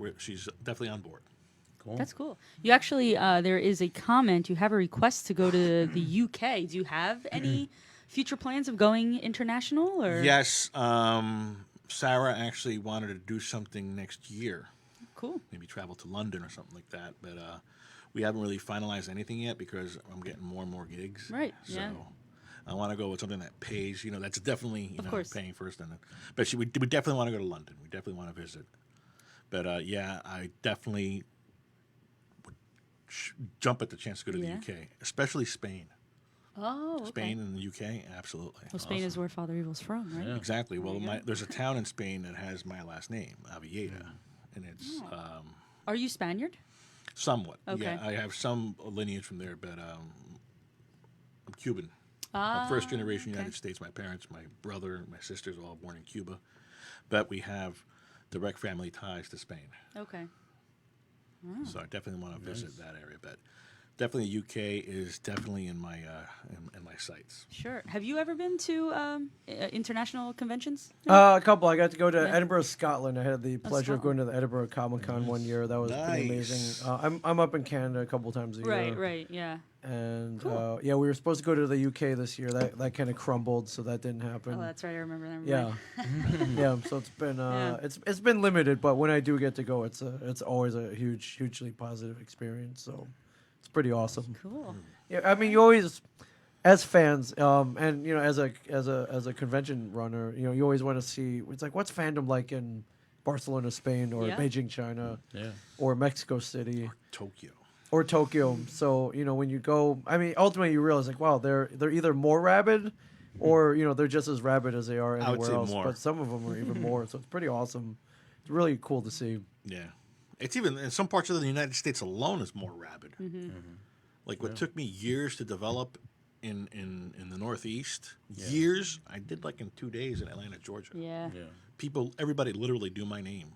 definitely on board.
Cool.
That's cool. You actually, there is a comment. You have a request to go to the UK. Do you have any future plans of going international? Or
Yes. Sarah actually wanted to do something next year.
Cool.
Maybe travel to London or something like that. But we haven't really finalized anything yet because I'm getting more and more gigs.
Right,
So
yeah.
I want to go with something that pays. You know, that's definitely
Of course.
paying first. And then, but we definitely want to go to London. We definitely want to visit. But yeah, I definitely would jump at the chance to go to
Yeah.
the UK, especially Spain.
Oh, okay.
Spain and the UK, absolutely.
Well, Spain is where Father Evil's from, right?
Yeah.
Exactly. Well,
you go.
there's a town in Spain that has my last name, Avilleira, and it's
Are you Spaniard?
somewhat.
Okay.
Yeah, I have some lineage from there, but I'm Cuban.
Ah,
I'm first generation
okay.
United States. My parents, my brother, my sisters, all born in Cuba, but we have direct family ties to Spain.
Okay.
So I definitely want to visit that area, but definitely UK is definitely in my in my sights.
Sure. Have you ever been to international conventions?
A couple. I got to go to
Yeah.
Edinburgh, Scotland. I had the pleasure of going to the Edinburgh Comic Con one year. That was pretty
Nice.
amazing. I'm up in Canada a couple times a year.
Right, right, yeah.
And
Cool.
yeah, we were supposed to go to the UK this year. That kind of crumbled, so that didn't happen.
Oh, that's right. I remember that.
Yeah, yeah. So it's been
Yeah.
it's been limited, but when I do get to go, it's always a hugely positive experience. So it's pretty awesome.
Cool.
Yeah, I mean, you always, as fans, and you know, as a convention runner, you know, you always want to see. It's like, what's fandom like in Barcelona, Spain, or
Yeah.
Beijing, China,
Yeah.
or Mexico City,
Tokyo.
or Tokyo. So you know, when you go, I mean, ultimately you realize like, wow, they're either more rabid, or you know, they're just as rabid as they are
I would
anywhere
say
else.
more.
But some of them are even more. So it's pretty awesome. It's really cool to see.
Yeah, it's even in some parts of the United States alone is more rabid. Like what took me years to develop in the Northeast. Years. I did like in 2 days in Atlanta, Georgia.
Yeah.
Everybody literally do my name.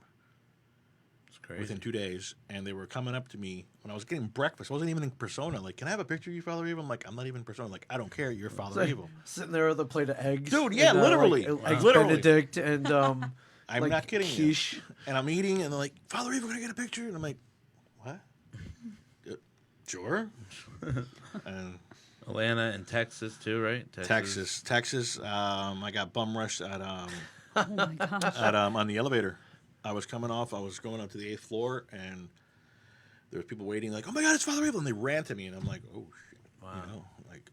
Crazy.
Within 2 days, and they were coming up to me when I was getting breakfast. I wasn't even in persona. Like, can I have a picture of you, Father Evil? I'm like, I'm not even in persona. Like, I don't care. You're Father Evil.
Sitting there with a plate of eggs.
Dude, yeah,
and,
literally.
Like,
Literally.
Benedict and
I'm
like
not kidding
quiche.
you. And I'm eating, and they're like, Father Evil, can I get a picture? And I'm like, what? Sure. And
Atlanta and Texas too, right?
Texas. I got bum rushed at
Oh my gosh.
on the elevator. I was coming off. I was going up to the 8th floor, and there was people waiting. Like, oh my God, it's Father Evil, and they ran to me, and I'm like, oh shit,
Wow.
you know, like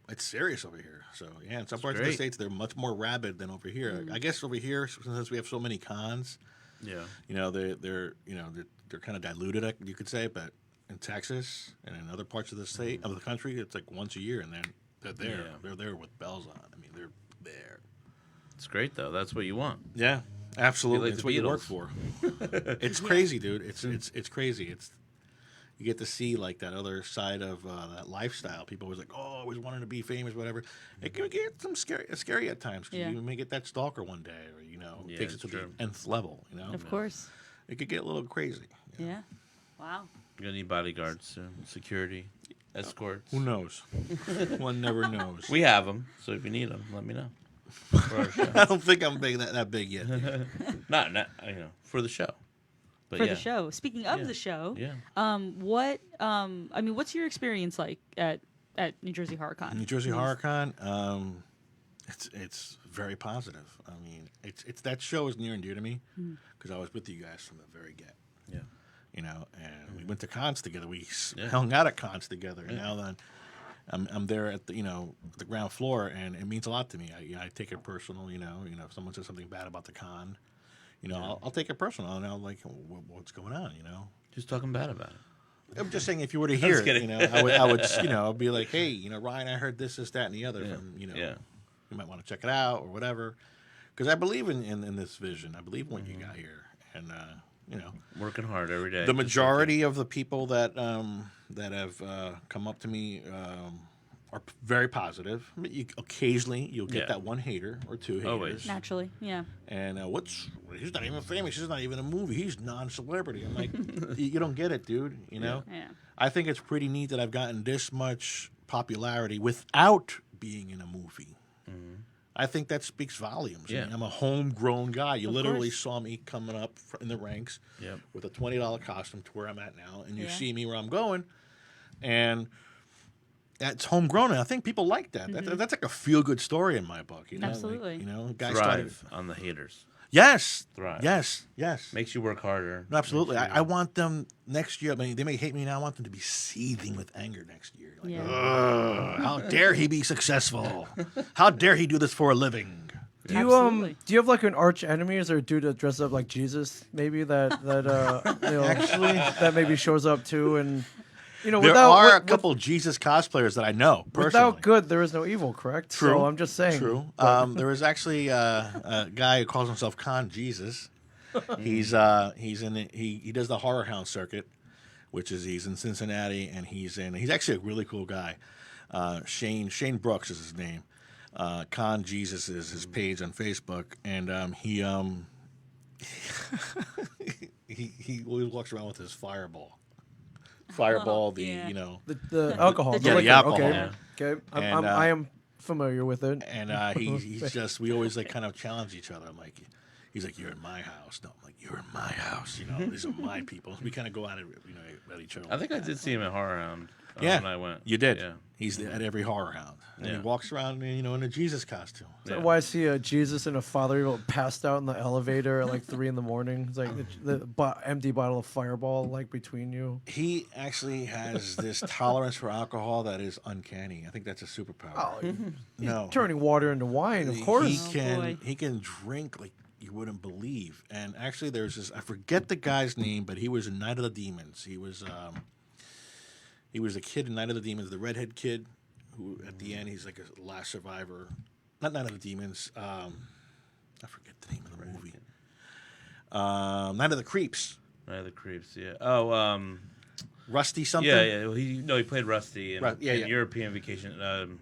it's serious over here. So yeah, in some parts of the states, they're much more rabid than over here. I guess over here, since we have so many cons, you know, they're kind of diluted, you could say. But in Texas and in other parts of the state of the country, it's like once a year, and then they're there.
Yeah.
They're there with bells on. I mean, they're there.
It's great though. That's what you want.
Yeah, absolutely.
Like
It's
the
what you work
Beatles.
for. It's crazy, dude. It's crazy. You get to see like that other side of that lifestyle. People always like, oh, always wanting to be famous, whatever. It can get scary at times. 'Cause you may get that stalker one day, or
Yeah,
takes it to
true.
the nth level.
Of course.
It could get a little crazy.
Yeah. Wow.
You're gonna need bodyguards soon, security, escorts.
Who knows? One never knows.
We have them, so if you need them, let me know. For our show.
I don't think I'm that big yet. Dude.
not for the show. But
For the show. Speaking of the show, what's your experience like at New Jersey HorrorCon?
New Jersey HorrorCon, it's very positive. I mean, it's that show is near and dear to me because I was with you guys from the very get.
Yeah.
You know, and we went to cons together. We hung out at cons together, and now then I'm there at the ground floor, and it means a lot to me. I take it personal. You know, if someone says something bad about the con, I'll take it personal, and I'm like, what's going on? You know,
Just talking bad about it.
I'm just saying if you were to hear it,
kidding.
I would I'd be like, hey, Ryan, I heard this, that, and the other from you might want to check it out or whatever, because I believe in this vision. I believe in what you got here, and
Working hard every day.
the majority of the people that have come up to me are very positive. I mean, occasionally you'll get that one hater or two haters.
Always.
Naturally, yeah.
And he's not even famous. He's not even a movie. He's non-celebrity. I'm like, you don't get it, dude. You know.
Yeah.
I think it's pretty neat that I've gotten this much popularity without being in a movie.
Mm-hmm.
I think that speaks volumes.
Yeah.
I mean, I'm a homegrown guy. You
Of
literally
course.
saw me coming up in the ranks
Yep.
with a $20 costume to where I'm at now, and you
Yeah.
see me where I'm going, and that's homegrown. And I think people like that. That's like a feel-good story in my book.
Absolutely.
Guys started.
Thrive on the haters.
Yes.
Thrive.
Yes.
Makes you work harder.
No, absolutely.
Makes you-
I want them next year. I mean, they may hate me now. I want them to be seething with anger next year. Like,
Yeah.
"Ugh, how dare he be successful? How dare he do this for a living?
Do you
Absolutely.
do you have like an arch enemy? Is there a dude that dresses up like Jesus? Maybe that actually that maybe shows up too, and
There
without
are a couple Jesus cosplayers that I know personally.
without good there is no evil, correct?
True.
So I'm just saying.
True. There was actually a guy who calls himself Con Jesus. He does the Horror Hound circuit, which is he's in Cincinnati, and he's actually a really cool guy. Shane Brooks is his name. Con Jesus is his page on Facebook, and he always walks around with his fireball.
Yeah.
The alcohol.
The
the liquor.
alcohol.
Okay.
Yeah.
Okay.
And,
I am familiar with it.
And he's just, we always like kind of challenge each other. I'm like, he's like, you're in my house. No, I'm like, you're in my house. These are my people. We kind of go at it, at each other.
I think I did see him at Horror Hound when I went.
You did.
Yeah.
He's at every Horror Hound. And he
Yeah.
walks around, in a Jesus costume.
Is that why I see a Jesus and a Father Evil passed out in the elevator at like 3 a.m? It's like the empty bottle of Fireball like between you.
He actually has this tolerance for alcohol that is uncanny. I think that's a superpower. No.
Turning water into wine, of course.
boy.
He can drink like you wouldn't believe. And actually, there's this. I forget the guy's name, but he was in Night of the Demons. He was a kid in Night of the Demons, the redhead kid, who at the end he's like a last survivor. Not Night of the Demons. I forget the name of the movie. Night of the Creeps.
Night of the Creeps. Yeah. Oh.
Rusty something.
Yeah. Well, he played Rusty in,
Yeah.
in European Vacation.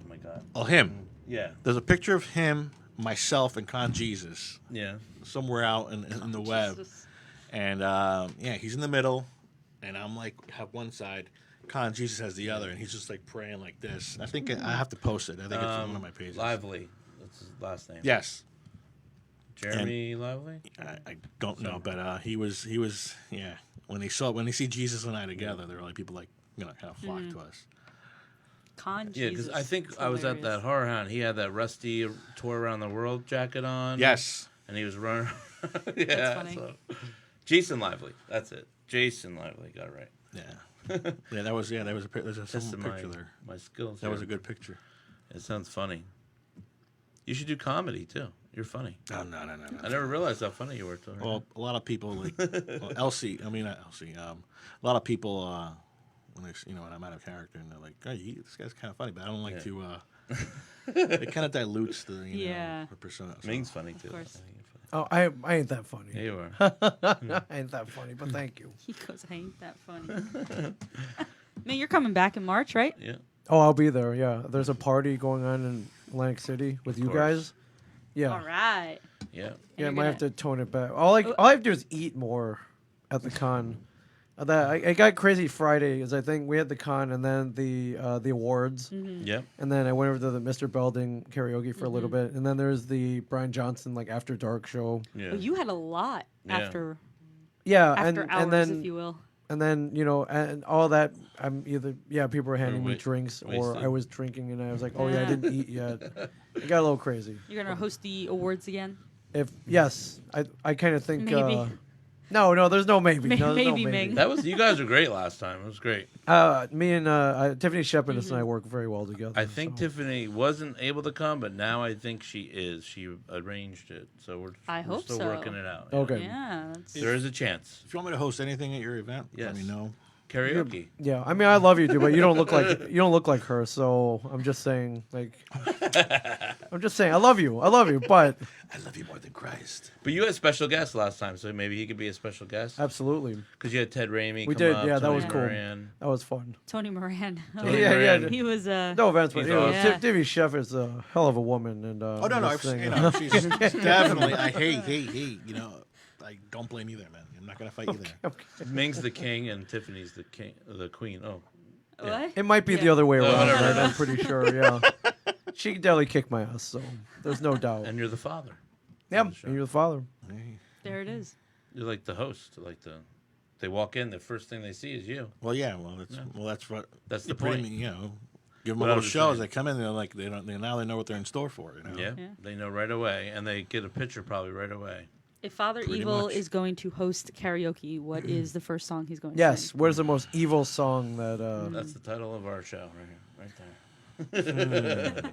Oh my God.
Oh, him.
Yeah.
There's a picture of him, myself, and Con Jesus
Yeah.
somewhere out in the web.
Jesus.
And, he's in the middle, and I'm like, have one side. Con Jesus has the other, and he's just like praying like this. I think I have to post it. I think it's on one of my pages.
Lively. That's his last name.
Yes.
Jeremy Lively?
I don't know, but he was when they see Jesus and I together, there were like people like kind of flock to us.
Con
Yeah,
Jesus.
because I think
It's
I was at that
hilarious.
Horror Hound. He had that rusty tour around the world jacket on.
Yes.
And he was running. Yeah.
funny.
So. Jason Lively. That's it. Jason Lively. Got it right.
Yeah. Yeah, that was there's a
Testing
picture there.
my skills.
That was a
here.
good picture.
It sounds funny. You should do comedy too. You're funny.
Oh, no.
I never realized how funny you were. Till
Well, a lot of people like Elsie. I mean, not Elsie. A lot of people when when I'm out of character and they're like, "Oh, this guy's kind of funny," but I don't like to. It kind of dilutes the the persona. So.
Ming's funny too.
Of course.
I think you're funny.
Oh, I ain't that funny.
Yeah, you are.
I ain't that funny, but thank you.
He goes, I ain't that funny. Man, you're coming back in March, right?
Yeah.
Oh, I'll be there. Yeah, there's a party going on in Atlantic City with you
course.
guys. Yeah,
All right.
Yeah.
yeah. I
you're
might have
gonna-
to tone it back. All I have to do is eat more at the con. That I got crazy Friday, is I think we had the con and then the awards,
Yeah.
and then I went over to the Mr. Belding karaoke for a little bit, and then there's the Brian Johnson like after dark show.
Yeah.
Well, you had a lot
Yeah.
after
Yeah,
hours,
and then
if you will.
and then and all that. I'm either people were handing me
wa-
drinks or
wasted.
I was drinking, and I was like, oh yeah, I
Yeah.
didn't eat yet. It got a little crazy.
You're gonna host the awards again.
If yes, I kind of think
Maybe.
no, there's no maybe.
May-
No, there's
maybe,
no maybe.
Ming.
That was. You guys were great last time. It was great.
Me and Tiffany Shepardis and I work very well together.
I think
so.
Tiffany wasn't able to come, but now I think she is. She arranged it, so we're
hope
still
so.
working it out.
Okay.
Yeah. That's,
There is a chance.
If you want me to host anything at your event, let me
Yes.
know.
Karaoke.
Yeah, I mean, I love you, dude, but you don't look like her. So I'm just saying, like, I love you, but
I love you more than Christ.
But you had special guests last time, so maybe he could be a special guest.
absolutely,
Because you had Ted Raimi.
We
come
did,
up,
yeah, that
Tony
was cool.
Moran.
that was fun.
Tony Moran.
Tony
Yeah, yeah,
Moran.
He was
No offense, but
He's
you know,
awesome.
Tiffany Chef is a hell of a woman, and
Oh no,
I'm
I've
just saying,
seen she's definitely. I hate. I don't blame either, man. I'm not gonna fight you there.
Ming's the king and Tiffany's the queen. Oh,
what?
It might be the
Yeah.
other way around,
whatever.
right? I'm pretty sure. Yeah, she could definitely kick my ass, so there's no doubt.
and you're the father.
Yeah,
the show.
you're the father.
There it is.
You're like the host. They walk in, the first thing they see is you.
Well, yeah. That's what.
That's the
you pretty
point.
mean, give them
But
a
I'm
little
just
show.
saying.
As they come in, they're like they now they know what they're in store for.
Yeah,
Yeah.
they know right away, and they get a picture probably right away.
If Father
Pretty
Evil
much.
is going to host karaoke, what is the first song he's going to
Yes.
sing?
What is the most evil song that?
That's the title of our show right here, right there.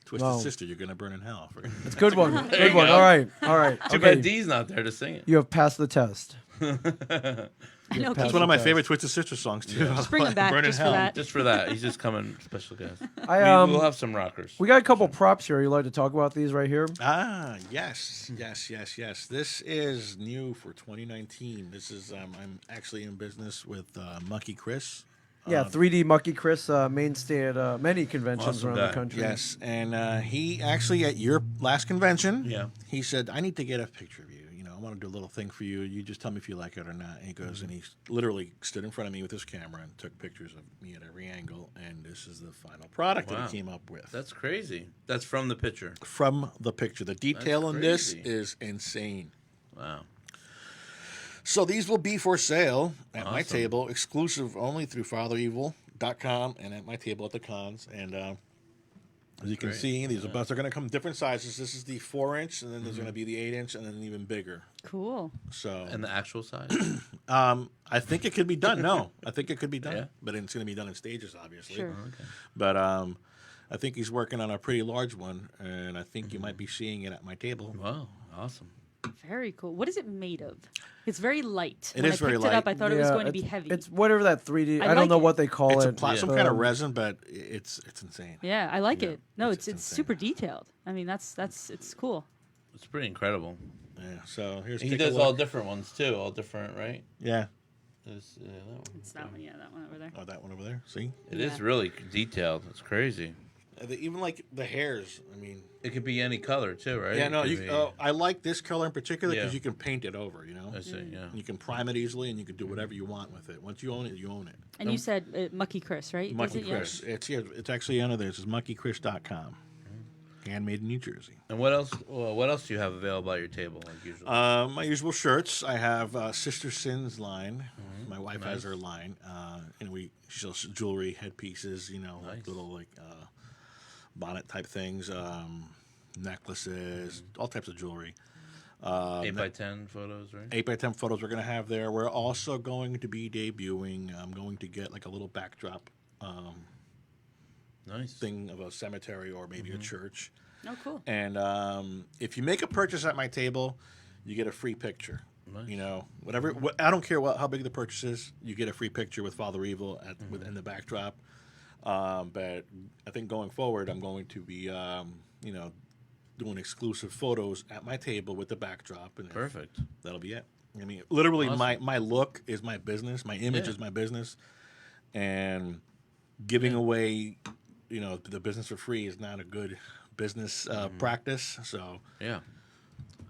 Twisted
Wow.
Sister, you're gonna burn in hell.
It's a good one.
you
Good one.
go.
All right. All right.
Too
Okay.
bad Dee's not there to sing it.
You have passed the test.
I know.
Pass
It's one of
the
my
test.
favorite Twisted Sister songs too.
Just bring him back
Burn in
just for
hell.
that.
Just for that, he's just coming special guest.
We'll
We'll have some rockers.
We got a couple props here. You like to talk about these right here?
Yes. This is new for 2019. This is I'm actually in business with Mucky Chris.
Yeah, 3D Mucky Chris, mainstay at many conventions
Awesome
around
guy.
the country.
Yes, and he actually at your last convention,
Yeah.
he said, "I need to get a picture of you. I want to do a little thing for you. You just tell me if you like it or not." And he goes, and he literally stood in front of me with his camera and took pictures of me at every angle. And this is the final product that
Wow.
he came up with.
That's crazy. That's from the picture.
From the picture. The detail in this
crazy.
is insane.
Wow.
So these will be for sale at my
Awesome.
table, exclusive only through FatherEvil.com and at my table at the cons. And as you can
Great.
see, these are they're going to come different sizes. This is the 4-inch, and then there's going to be the 8-inch, and then even bigger.
Cool.
So
And the actual size?
I think it could be done. No, I think it could be done,
Yeah.
but it's going to be done in stages, obviously.
Sure.
Okay.
But I think he's working on a pretty large one, and I think you might be seeing it at my table.
Wow. Awesome.
Very cool. What is it made of? It's very light.
It
When
is
I
very
picked it up,
light.
I thought it was
Yeah,
going to be
it's-
heavy.
It's whatever that 3D.
I
I don't
like
know
it.
what they call
It's
it.
some kind of
um,
resin, but it's insane.
yeah, I like
Yeah,
it. No,
it's
it's
insane.
super detailed. I mean, it's cool.
It's pretty incredible.
Yeah. So here's
He
take a
does
look.
all different ones too. All different, right?
Yeah.
That one.
It's that one, yeah, that one over there.
Oh, that one over there. See,
It is really detailed. It's crazy.
even like the hairs. I mean,
It could be any color too, right?
yeah, no.
It could be-
I like this color in particular because
Yeah.
you can paint it over. You know,
I see. Yeah.
you can prime it easily, and you can do whatever you want with it. Once you own it, you own it.
And you said Mucky Chris, right?
Monkey
Is it? Yeah.
Chris. It's actually under there. It's monkeychris.com. Handmade in New Jersey.
And what else? Well, what else do you have available at your table, like usually?
My usual shirts. I have Sister Sin's line. My wife has her line, and she sells jewelry, headpieces,
Nice.
little bonnet type things, necklaces, all types of jewelry.
8x10 photos, right?
8x10 photos we're going to have there. We're also going to be debuting. I'm going to get like a little backdrop
Nice.
thing of a cemetery or maybe a church.
Oh, cool.
And if you make a purchase at my table, you get a free picture.
Nice.
Whatever. I don't care how big the purchase is. You get a free picture with Father Evil within the backdrop. But I think going forward, I'm going to be, doing exclusive photos at my table with the backdrop. And
Perfect.
that'll be it. I mean, literally,
Awesome.
my look is my business. My image
Yeah.
is my business. And giving away, the business for free is not a good business practice. So
Yeah.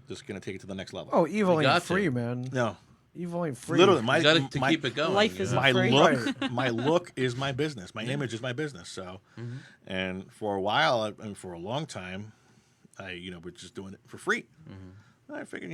just going to take it to the next level.
Oh, evil
You
ain't
got
free,
to.
man.
No.
Evil ain't free.
Literally,
You got to keep it going.
Life is
my
free.
look, my look is my business. My image is my business. So, and for a while, and for a long time, I we're just doing it for free. I figured,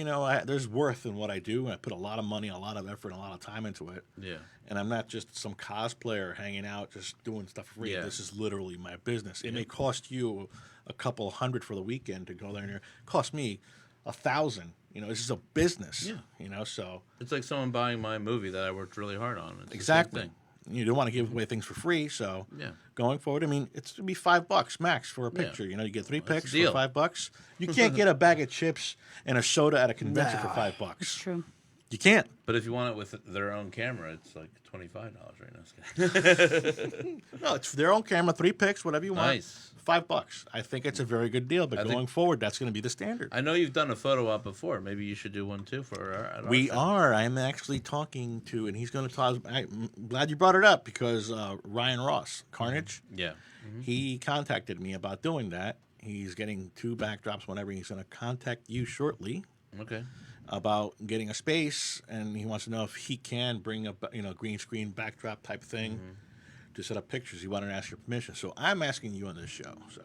there's worth in what I do. I put a lot of money, a lot of effort, and a lot of time into it.
Yeah.
And I'm not just some cosplayer hanging out, just doing stuff for free.
Yeah.
This is literally my business. It may cost you a couple $100 for the weekend to go there, and it cost me $1,000. This is a business.
Yeah.
So
It's like someone buying my movie that I worked really hard on. It's the same
exactly.
thing.
You don't want to give away things for free. So
Yeah.
going forward, I mean, it's to be $5 max for a
Yeah.
picture. You get 3
That's
pics
a deal.
for $5. You can't get a bag of chips and a soda at a convention for
Nah.
$5.
It's true.
You can't.
But if you want it with their own camera, it's like $25 right now.
No, it's their own camera, 3 pics, whatever you want.
Nice.
$5. I think it's a very good deal. But
I think-
going forward, that's going to be the standard.
I know you've done a photo op before. Maybe you should do one too for our.
We are. I'm actually talking to, and he's going to talk. I'm glad you brought it up because Ryan Ross, Carnage,
Yeah.
he contacted me about doing that. He's getting 2 backdrops whenever. He's going to contact you shortly
Okay.
about getting a space, and he wants to know if he can bring a green screen backdrop type thing to set up pictures. He wanted to ask your permission, so I'm asking you on this show. So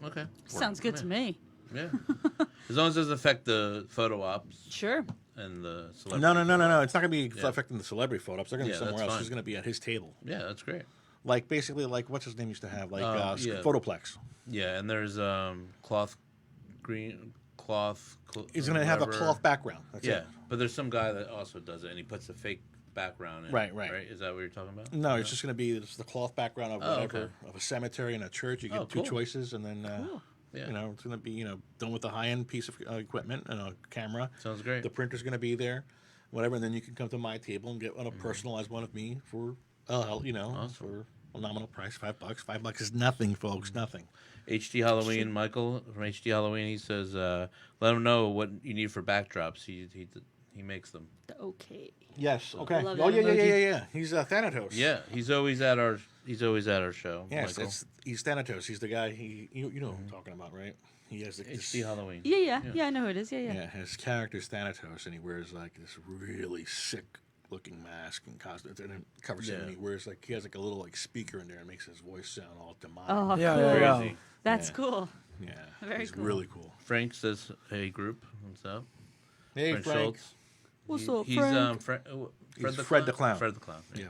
Okay.
Sounds good to me.
Yeah. As long as it doesn't affect the photo ops
Sure.
and the celebrity.
no, it's not going to be
Yeah.
affecting the celebrity photos. They're going to
Yeah,
be somewhere
that's
else.
fine.
He's going to be at his table,
Yeah, that's great.
like basically like what's his name used to have, like
Yeah.
Photoplex.
Yeah, and there's cloth.
He's going to have a
whatever.
cloth background. That's
Yeah,
it.
but there's some guy that also does it, and he puts a fake background in.
Right.
Is that what you're talking about?
No, it's just going to be the cloth background of
Oh,
whatever
okay.
of a cemetery and a church. You get
Oh,
2
cool.
choices, and then
Yeah.
it's going to be done with a high-end piece of equipment and a camera.
Sounds great.
The printer's going to be there, whatever, and then you can come to my table and get a personalized one of me for for a nominal price, $5. $5 is nothing, folks, nothing.
HD Halloween, Michael from HD Halloween, he says, let him know what you need for backdrops. He makes them.
Okay.
Yes. Okay.
love
Oh
that
yeah.
emoji.
He's Thanatos.
Yeah, he's always at our show.
Yes,
Michael.
he's Thanatos. He's the guy. You know who I'm talking about, right? He has this,
HD Halloween.
Yeah. I know who it is. Yeah.
Yeah, his character's Thanatos, and he wears like this really sick-looking mask and costume, and it covers him.
Yeah.
And he has like a little like speaker in there, and makes his voice sound all demonic.
Oh,
Yeah,
cool.
yeah.
Crazy.
That's
Yeah.
cool.
Yeah,
Very
he's
cool.
really cool.
Frank says, hey, group. What's up?
Hey,
Frank
Frank.
Schultz.
What's up,
He's
Frank?
He's Fred the Clown.
Fred the Clown.
Yeah.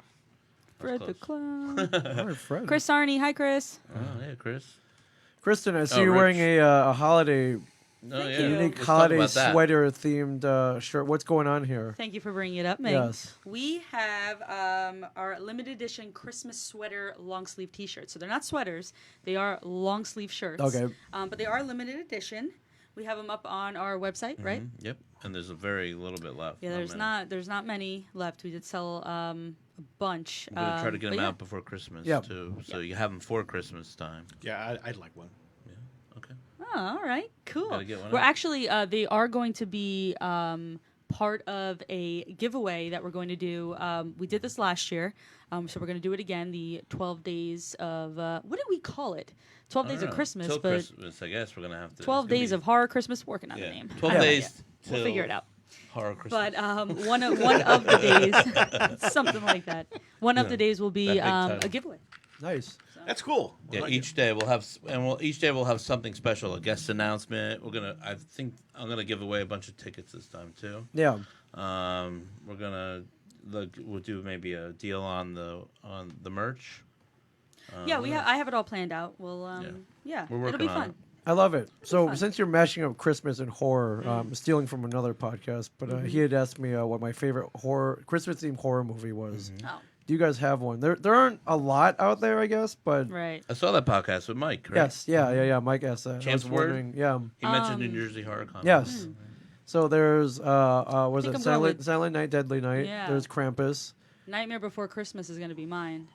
Fred the
close.
Clown.
All right, Fred.
Chris Arney. Hi, Chris.
Oh, yeah, Chris.
Kristen, I see
Oh,
you
Rich.
wearing a holiday,
Oh,
Thank
yeah.
you.
unique
Let's talk
holiday
about that.
sweater themed shirt. What's going on here?
Thank you for bringing it up, Meg.
Yes.
We have our limited edition Christmas sweater long sleeve T-shirts. So they're not sweaters; they are long sleeve shirts.
Okay.
But they are limited edition. We have them up on our website, right?
Yep. And there's a very little bit left.
Yeah, there's not many left. We did sell a bunch.
I'm going to try to get
but
them
yeah.
out before Christmas,
Yep.
too. So you have them for Christmas time.
Yeah, I'd like one.
Okay.
Oh, all right, cool.
Gotta get one
We're
out.
actually they are going to be part of a giveaway that we're going to do. We did this last year, so we're going to do it again. The 12 days of what did we call it? 12 days of Christmas,
Till
but
Christmas, I guess we're gonna have to.
12 days of horror Christmas. Working on the name.
12
I don't know
days.
yet. We'll
till
figure it out.
Horror Christmas.
But one of the days, something like that. One of the days will be a giveaway.
Nice.
That's cool. I
Yeah,
like
each day we'll have, each day we'll have something special, a guest announcement. I think I'm gonna give away a bunch of tickets this time too.
Yeah.
We're gonna we'll do maybe a deal on the merch.
Yeah, I have it all planned out. We'll
We're
it'll
working
be
on
fun.
it.
I love it. So
fun.
since you're mashing up Christmas and horror, stealing from another podcast, but he had asked me what my favorite Christmas themed horror movie was.
Oh,
Do you guys have one? There aren't a lot out there, I guess, but
right.
I saw that podcast with Mike. Right?
yes, yeah. Mike asked that. I
Chance
was
Word?
wondering, yeah.
He mentioned New Jersey Horror Con.
Yes. So there's was
think
it
I'm going with-
Silent Night, Deadly Night?
Yeah.
There's Krampus.
Nightmare Before Christmas is going to be mine.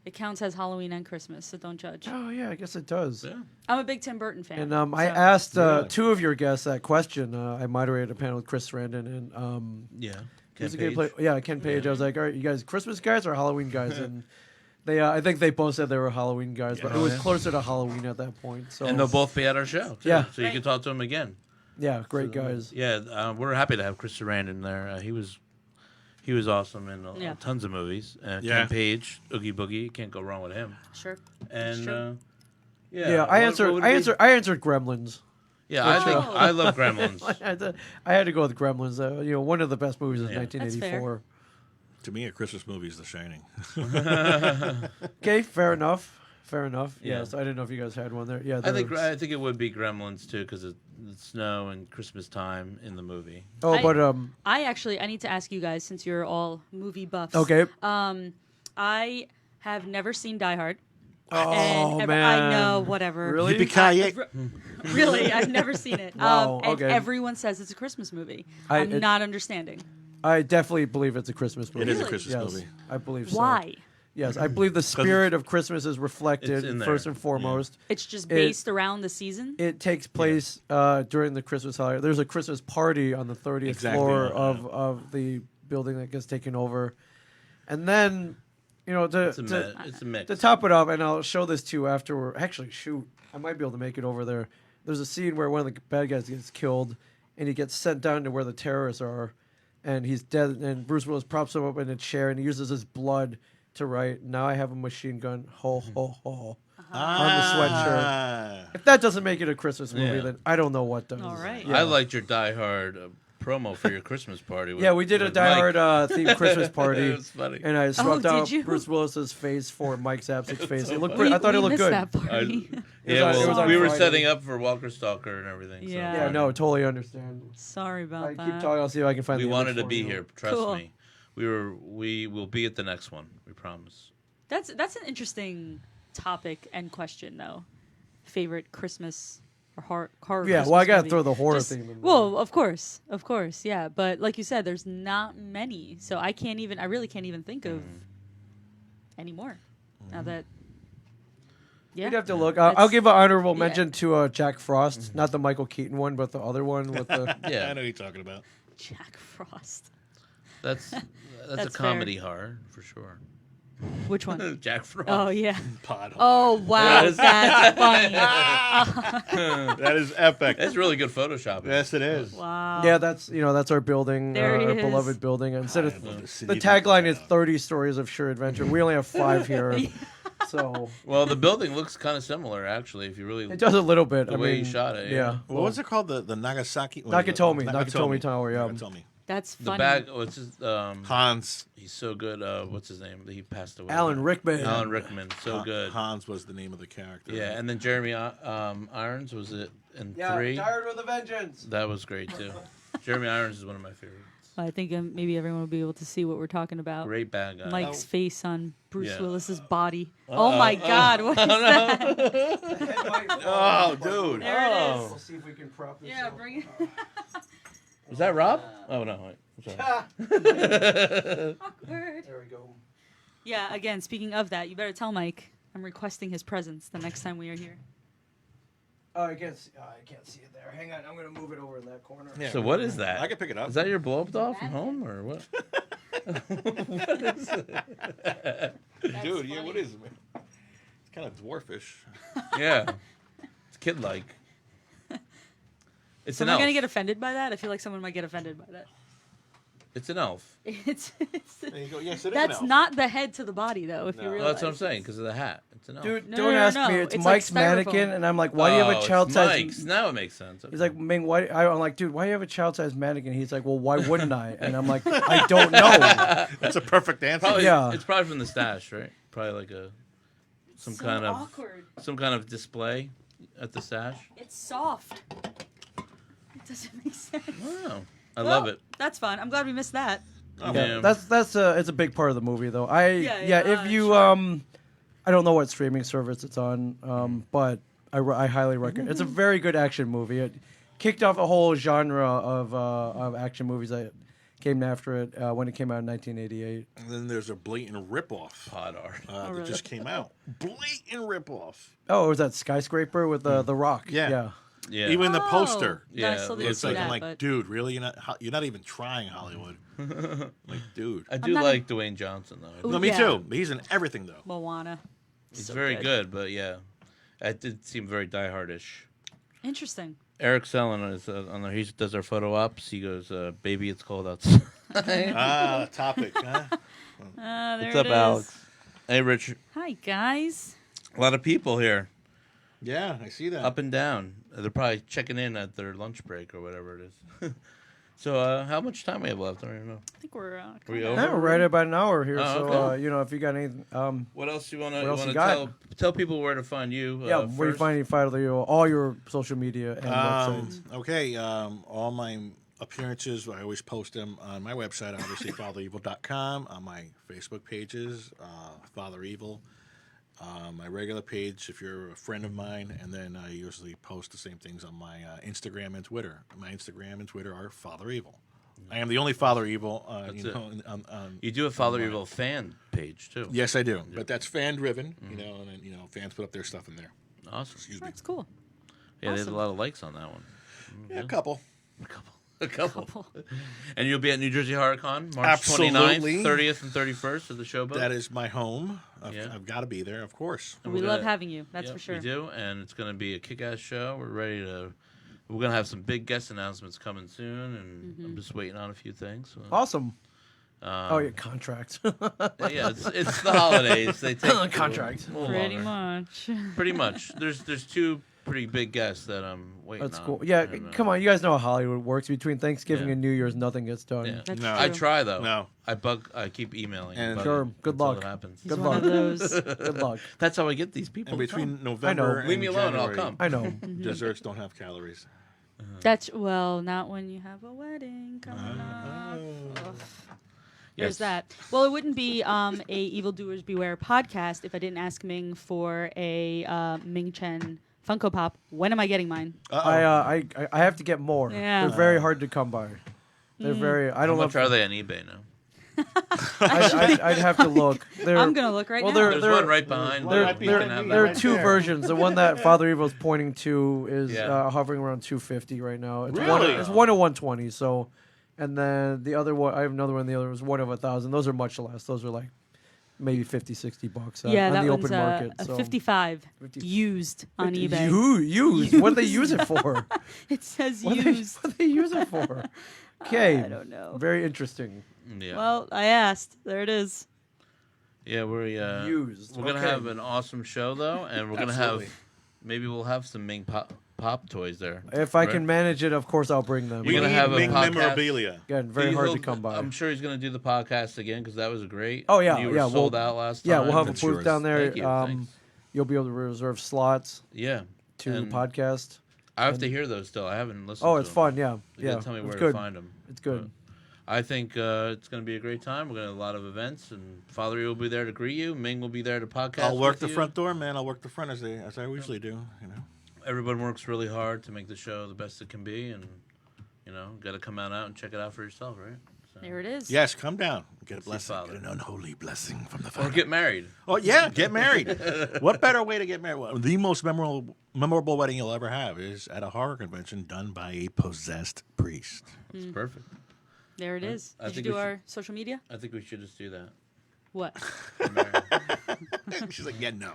It counts as Halloween and Christmas, so don't judge.
Oh yeah, I guess it does.
Yeah.
I'm a big Tim Burton fan.
And I
so-
asked
Really?
two of your guests that question. I moderated a panel with Chris Sarandon and
Yeah.
who's
Ken
a good play?
Page.
Yeah, Ken Page. I was like, all right, you guys Christmas guys or Halloween guys? And they, I think they both said they were Halloween guys, but it was
Yeah.
closer to Halloween at that point. So
And they'll both be at our show. Too,
Yeah.
So you can talk to them again.
yeah, great guys.
Yeah, we're happy to have Chris Sarandon there. He was awesome in
Yeah.
tons of movies.
Yeah.
Ken Page, Oogie Boogie, can't go wrong with him.
Sure.
And
true.
Yeah,
what
I
would it be?
answered Gremlins.
Yeah, I think
Oh.
I love Gremlins.
I had to go with Gremlins. One of the best movies of
Yeah.
1984.
To me, a Christmas movie is The Shining.
Okay, fair enough.
Yeah.
Yeah, so I didn't know if you guys had one there. Yeah,
I think
there's-
it would be Gremlins too because of the snow and Christmas time in the movie.
Oh,
I-
but
I need to ask you guys, since you're all movie buffs.
okay.
I have never seen Die Hard.
Oh
and
man,
I know, whatever.
Really?
Yippee-ki-yay.
Really, I've never seen it.
Wow,
And
okay.
everyone says it's a Christmas movie.
I-
I'm
it-
not understanding.
I definitely believe it's a Christmas movie.
It is a
Really?
Christmas
Yes,
movie.
I believe so.
Why?
Yes, I believe the spirit of Christmas is
It's
reflected
in there.
first and foremost.
It's just
It-
based around the season?
It takes place during the Christmas holiday. There's a Christmas party on the 30th
Exactly,
floor
yeah.
of the building that gets taken over, and then
It's a mix.
to top it off, and I'll show this to you after we're actually shoot. I might be able to make it over there. There's a scene where one of the bad guys gets killed, and he gets sent down to where the terrorists are, and he's dead. And Bruce Willis props him up in a chair, and he uses his blood to write, "Now I have a machine gun." Ho ho ho. On the sweatshirt. If that doesn't make it a Christmas movie,
Yeah.
then I don't know what does.
All right.
Yeah.
I liked your Die Hard promo for your Christmas party.
Yeah, we did a
with
Die
Mike.
Hard themed Christmas party.
It was funny.
And I swapped
did
out
you?
Bruce Willis's face for Mike Zapsik's face. It looked
We-
pretty. I thought it
we
looked
missed
good.
that party.
Yeah,
on- it was on
we were
Friday.
setting up for Walker Stalker and everything.
Yeah.
Yeah, no, totally understand.
Sorry about
I
that.
keep talking. I'll see if I can find.
We
the
wanted
image
to
for
be
you.
here. Trust
Cool.
me. We will be at the next one. We promise.
That's an interesting topic and question, though. Favorite Christmas or horror
Yeah,
Christmas
well, I gotta
movie.
throw the horror
Just-
theme in there.
Well, of course, yeah. But like you said, there's not many, so I really can't even think of any more. Now that, yeah,
We'd have to look. I'll
That's-
give an honorable
yeah.
mention to Jack Frost, not the Michael Keaton one, but the other one with the.
I
Yeah,
know what you're talking about.
Jack Frost.
that's a
That's
comedy horror for sure.
Which one?
Jack Frost.
Oh yeah.
Pod.
Oh wow,
Yes.
that's funny.
That is epic.
That's really good Photoshop.
Yes, it is.
Wow.
Yeah, that's our building,
There he
our
is.
beloved building. Instead
I
of
love
the
city
tagline is
downtown.
30 stories of sheer adventure. We only have 5 here, so
Well, the building looks kind of similar, actually. If you really
it does a little bit.
The
I
way
mean,
you shot it,
Yeah.
yeah.
What was it called? The Nagasaki?
Nakatomi Tower, yeah.
Nakatomi.
That's
the
funny.
bag. What's his?
Hans.
He's so good. What's his name? He passed away.
Alan Rickman.
Alan Rickman. So good.
Hans was the name of the character.
Yeah, and then Jeremy Irons was it in
Yeah,
3?
Tired with a Vengeance.
That was great too. Jeremy Irons is one of my favorites.
I think maybe everyone will be able to see what we're talking about.
Great bad guy.
Mike's face on Bruce
Yeah.
Willis's body. Oh my God! What is that?
Oh, dude.
There it is.
We'll see if we can prop this
Yeah,
up.
bring it.
Was that Rob? Oh no, wait. I'm sorry.
Awkward.
There we go.
Yeah. Again, speaking of that, you better tell Mike I'm requesting his presence the next time we are here.
Oh, I can't see it there. Hang on, I'm gonna move it over in that corner.
Yeah.
So what is that?
I can pick it up.
Is that your blow up doll from home or what? What is it?
Dude, yeah, what is it, man? It's kind of dwarfish.
Yeah, it's kid like. It's an
Am I
elf.
gonna get offended by that? I feel like someone might get offended by that.
It's an elf.
It's
There you go. Yes, it is
that's
an elf.
not the head to the body though. If
No.
you
Well,
realize
Well, that's what I'm saying because of the hat. It's an elf.
Dude,
No,
don't
no,
ask
no,
me. It's
it's like
Mike's mannequin,
styrofoam.
and I'm like, why do you have a
it's
child
Mike's.
size?
Now it makes sense.
He's like, Ming, why? I'm like, dude, why do you have a child size mannequin? He's like, well, why wouldn't I? And I'm like, I don't know.
That's a perfect answer.
probably,
yeah.
It's probably from the stash, right? Probably like some
so
kind of
awkward.
some kind of display at the stash.
It's soft. It doesn't make sense.
Wow, I
Well,
love it.
That's fun. I'm glad we missed that.
Oh,
Yeah.
That's it's a big part of the movie though.
Yeah,
If you
sure.
I don't know what streaming service it's on, but I highly recommend. It's a very good action movie. It kicked off a whole genre of action movies that came after it when it came out in 1988.
And then there's a blatant ripoff
Pod art.
that
really?
just came out. Blatant ripoff.
Oh, it was that skyscraper with the Rock?
Mm.
Yeah.
Yeah.
Even the
Oh.
poster.
Yeah,
I still didn't
It's
see
like,
that,
I'm like,
but
dude, really? You're not even trying Hollywood. Like, dude.
I do
not
like Dwayne Johnson though.
Ooh,
No, me
yeah.
too. He's in everything though.
Moana.
He's
So
very good, but yeah, it did seem very diehardish.
Interesting.
Eric Sellon is on there. He does our photo ops. He goes, "Baby, it's cold outside."
Topic, huh?
There
What's
it
up,
is.
Alex? Hey, Rich.
Hi guys.
A lot of people here,
Yeah, I see that.
up and down. They're probably checking in at their lunch break or whatever it is. So, how much time we have left? I don't even know.
I think we're
We
kinda-
over?
Yeah, we're right at about an hour here.
Oh,
So
okay.
if you got anything,
What else you want
What else you
to
got?
tell people where to find you?
where you
first?
find all your social media and websites.
Okay, all my appearances, I always post them on my website, obviously, FatherEvil.com, on my Facebook pages, Father Evil, my regular page if you're a friend of mine, and then I usually post the same things on my Instagram and Twitter. My Instagram and Twitter are Father Evil. I am the only Father Evil.
That's
You
it.
know, on
You do a Father Evil fan page too.
yes, I do, but that's fan driven. You know, and then, fans put up their stuff in there.
Awesome.
Excuse me.
That's cool.
Yeah, they had
Awesome.
a lot of likes on that one.
Yeah, a couple.
A couple.
Couple.
And you'll be at New Jersey HorrorCon March
Absolutely.
29th, 30th, and 31st of the Showboat.
That is my home.
Yeah.
I've got to be there, of course.
We
We're
love
gonna-
having you. That's
Yep,
for sure.
We do, and it's going to be a kick-ass show. We're going to have some big guest announcements coming soon, and I'm just waiting on a few things. So,
Awesome.
um,
Yeah, contracts.
yeah, it's the holidays. They take
Contracts.
a little
Pretty
longer.
much.
Pretty much. There's two pretty big guests that I'm waiting
That's
on.
cool. Yeah,
And,
come on. You guys know how Hollywood works. Between Thanksgiving
Yeah.
and New Year's, nothing gets done.
Yeah.
That's
No.
I
true.
try though.
No.
I keep emailing.
And-
buddy,
Sure. Good
until
luck.
It happens.
He's
Good
one
luck.
of those.
Good luck.
That's how I get these people.
And
to
between
come.
November and
Leave me alone, I'll
January,
come.
I know.
desserts don't have calories.
That's not when you have a wedding coming up. Ugh. There's
Yes.
that. Well, it wouldn't be a Evildoers Beware podcast if I didn't ask Ming for a Ming Chen Funko Pop. When am I getting mine?
I have to get more.
Yeah.
They're very hard to come by. They're very. I
How
don't know.
much are they on eBay now?
I'd have to look. They're,
I'm gonna look right
well,
now.
they're-
There's
there-
one right behind.
There,
you
there,
can have
there
that
are
one.
two
there.
versions. The one that Father Evil's pointing to is
Yeah.
hovering around 250 right now. It's
Really?
It's one of 120. So, and then the other one, I have another one. The other was one of 1,000. Those are much less. Those are like maybe $50-$60
yeah,
on
that
the
one's
open market.
a
so.
55
50
used on eBay.
Use. What do they use it for?
It says
What do they
used.
use it for? Okay.
I don't know.
Very interesting.
Yeah.
Well, I asked. There it is.
Yeah, we're
Used.
We're gonna
Okay.
have an awesome show though, and we're gonna have
Absolutely.
maybe we'll have some Ming pop toys there.
If I
right?
can manage it, of course I'll bring them.
You're gonna
need
have a
Ming
podcast?
memorabilia.
Again, very hard to
He'll-
come by.
I'm sure he's gonna do the podcast again because that was great.
Oh, yeah,
you were
yeah,
sold
we'll-
out last time.
Yeah, we'll have a
That's
booth
yours.
down there.
Thank you, thanks.
You'll be able to reserve slots
Yeah,
to
And
the podcast.
I have to hear those still. I haven't listened.
Oh,
to
it's
them.
fun. Yeah,
You
yeah.
gotta tell me where
it's
to
good.
find them.
It's good.
I think it's going to be a great time. We're going to have a lot of events, and Father will be there to greet you. Ming will be there to podcast.
I'll work
with
the
you.
front door, man. I'll work the front as I usually do. You know.
Everyone works really hard to make the show the best it can be, and got to come out and check it out for yourself, right?
There it is.
Yes, come down. Get a
See
blessing.
Father.
Get an unholy blessing from the
Or
Father.
get married.
Oh, yeah, get married. What better way to get married? Well, the most memorable wedding you'll ever have is at a horror convention done by a possessed priest.
It's perfect.
There it is.
I
Did you
think
do
we
our social media?
I think we should just do that.
What?
Get married.
She's like, yeah, no.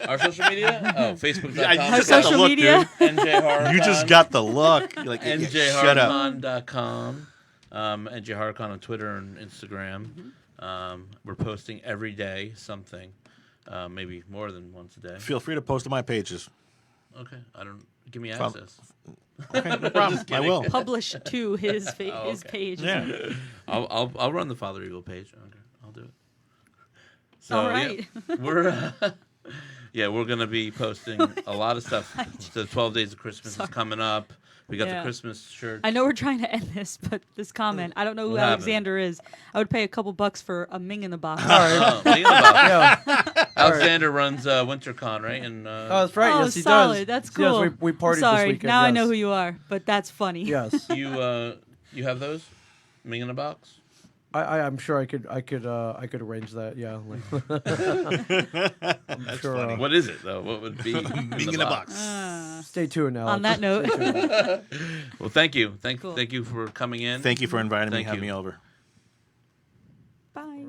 Our social media? Oh, Facebook.com.
I
Our
just got the
social
look,
media?
dude.
NJ Horrorcon.
You just got the look. You're like, yeah, shut up.
NJHorrorCon.com. NJ Horrorcon on Twitter and Instagram. We're posting every day something. Maybe more than once a day.
Feel free to post to my pages.
Okay. Give me access.
Okay, no problem. I will.
Publish to his his
okay.
page.
Yeah.
I'll run the Father Eagle page. Okay, I'll do it. So,
All right.
Yeah, we're gonna be posting a lot of stuff. The 12 Days of Christmas is coming up. We got the Christmas shirt.
I know we're trying to end this, but this comment, I don't know who
What happened?
Alexander is. I would pay a couple bucks for a Ming in the box.
Oh, Ming in the box.
Yeah.
Alexander runs WinterCon, right? And
Oh, that's right.
Oh,
Yes, he
solid.
does.
That's cool.
Yes, we partied
Sorry.
this weekend.
Now I
yes.
know who you are, but that's funny.
Yes.
you have those? Ming in the box?
I'm sure I could arrange that. Yeah. I'm sure.
funny.
What is it though? What would be
Being in a box.
Stay tuned, Alex.
On that note,
Well, thank you. Thank
Cool.
you for coming in.
Thank you for inviting me,
Thank
having
you.
me over.
bye.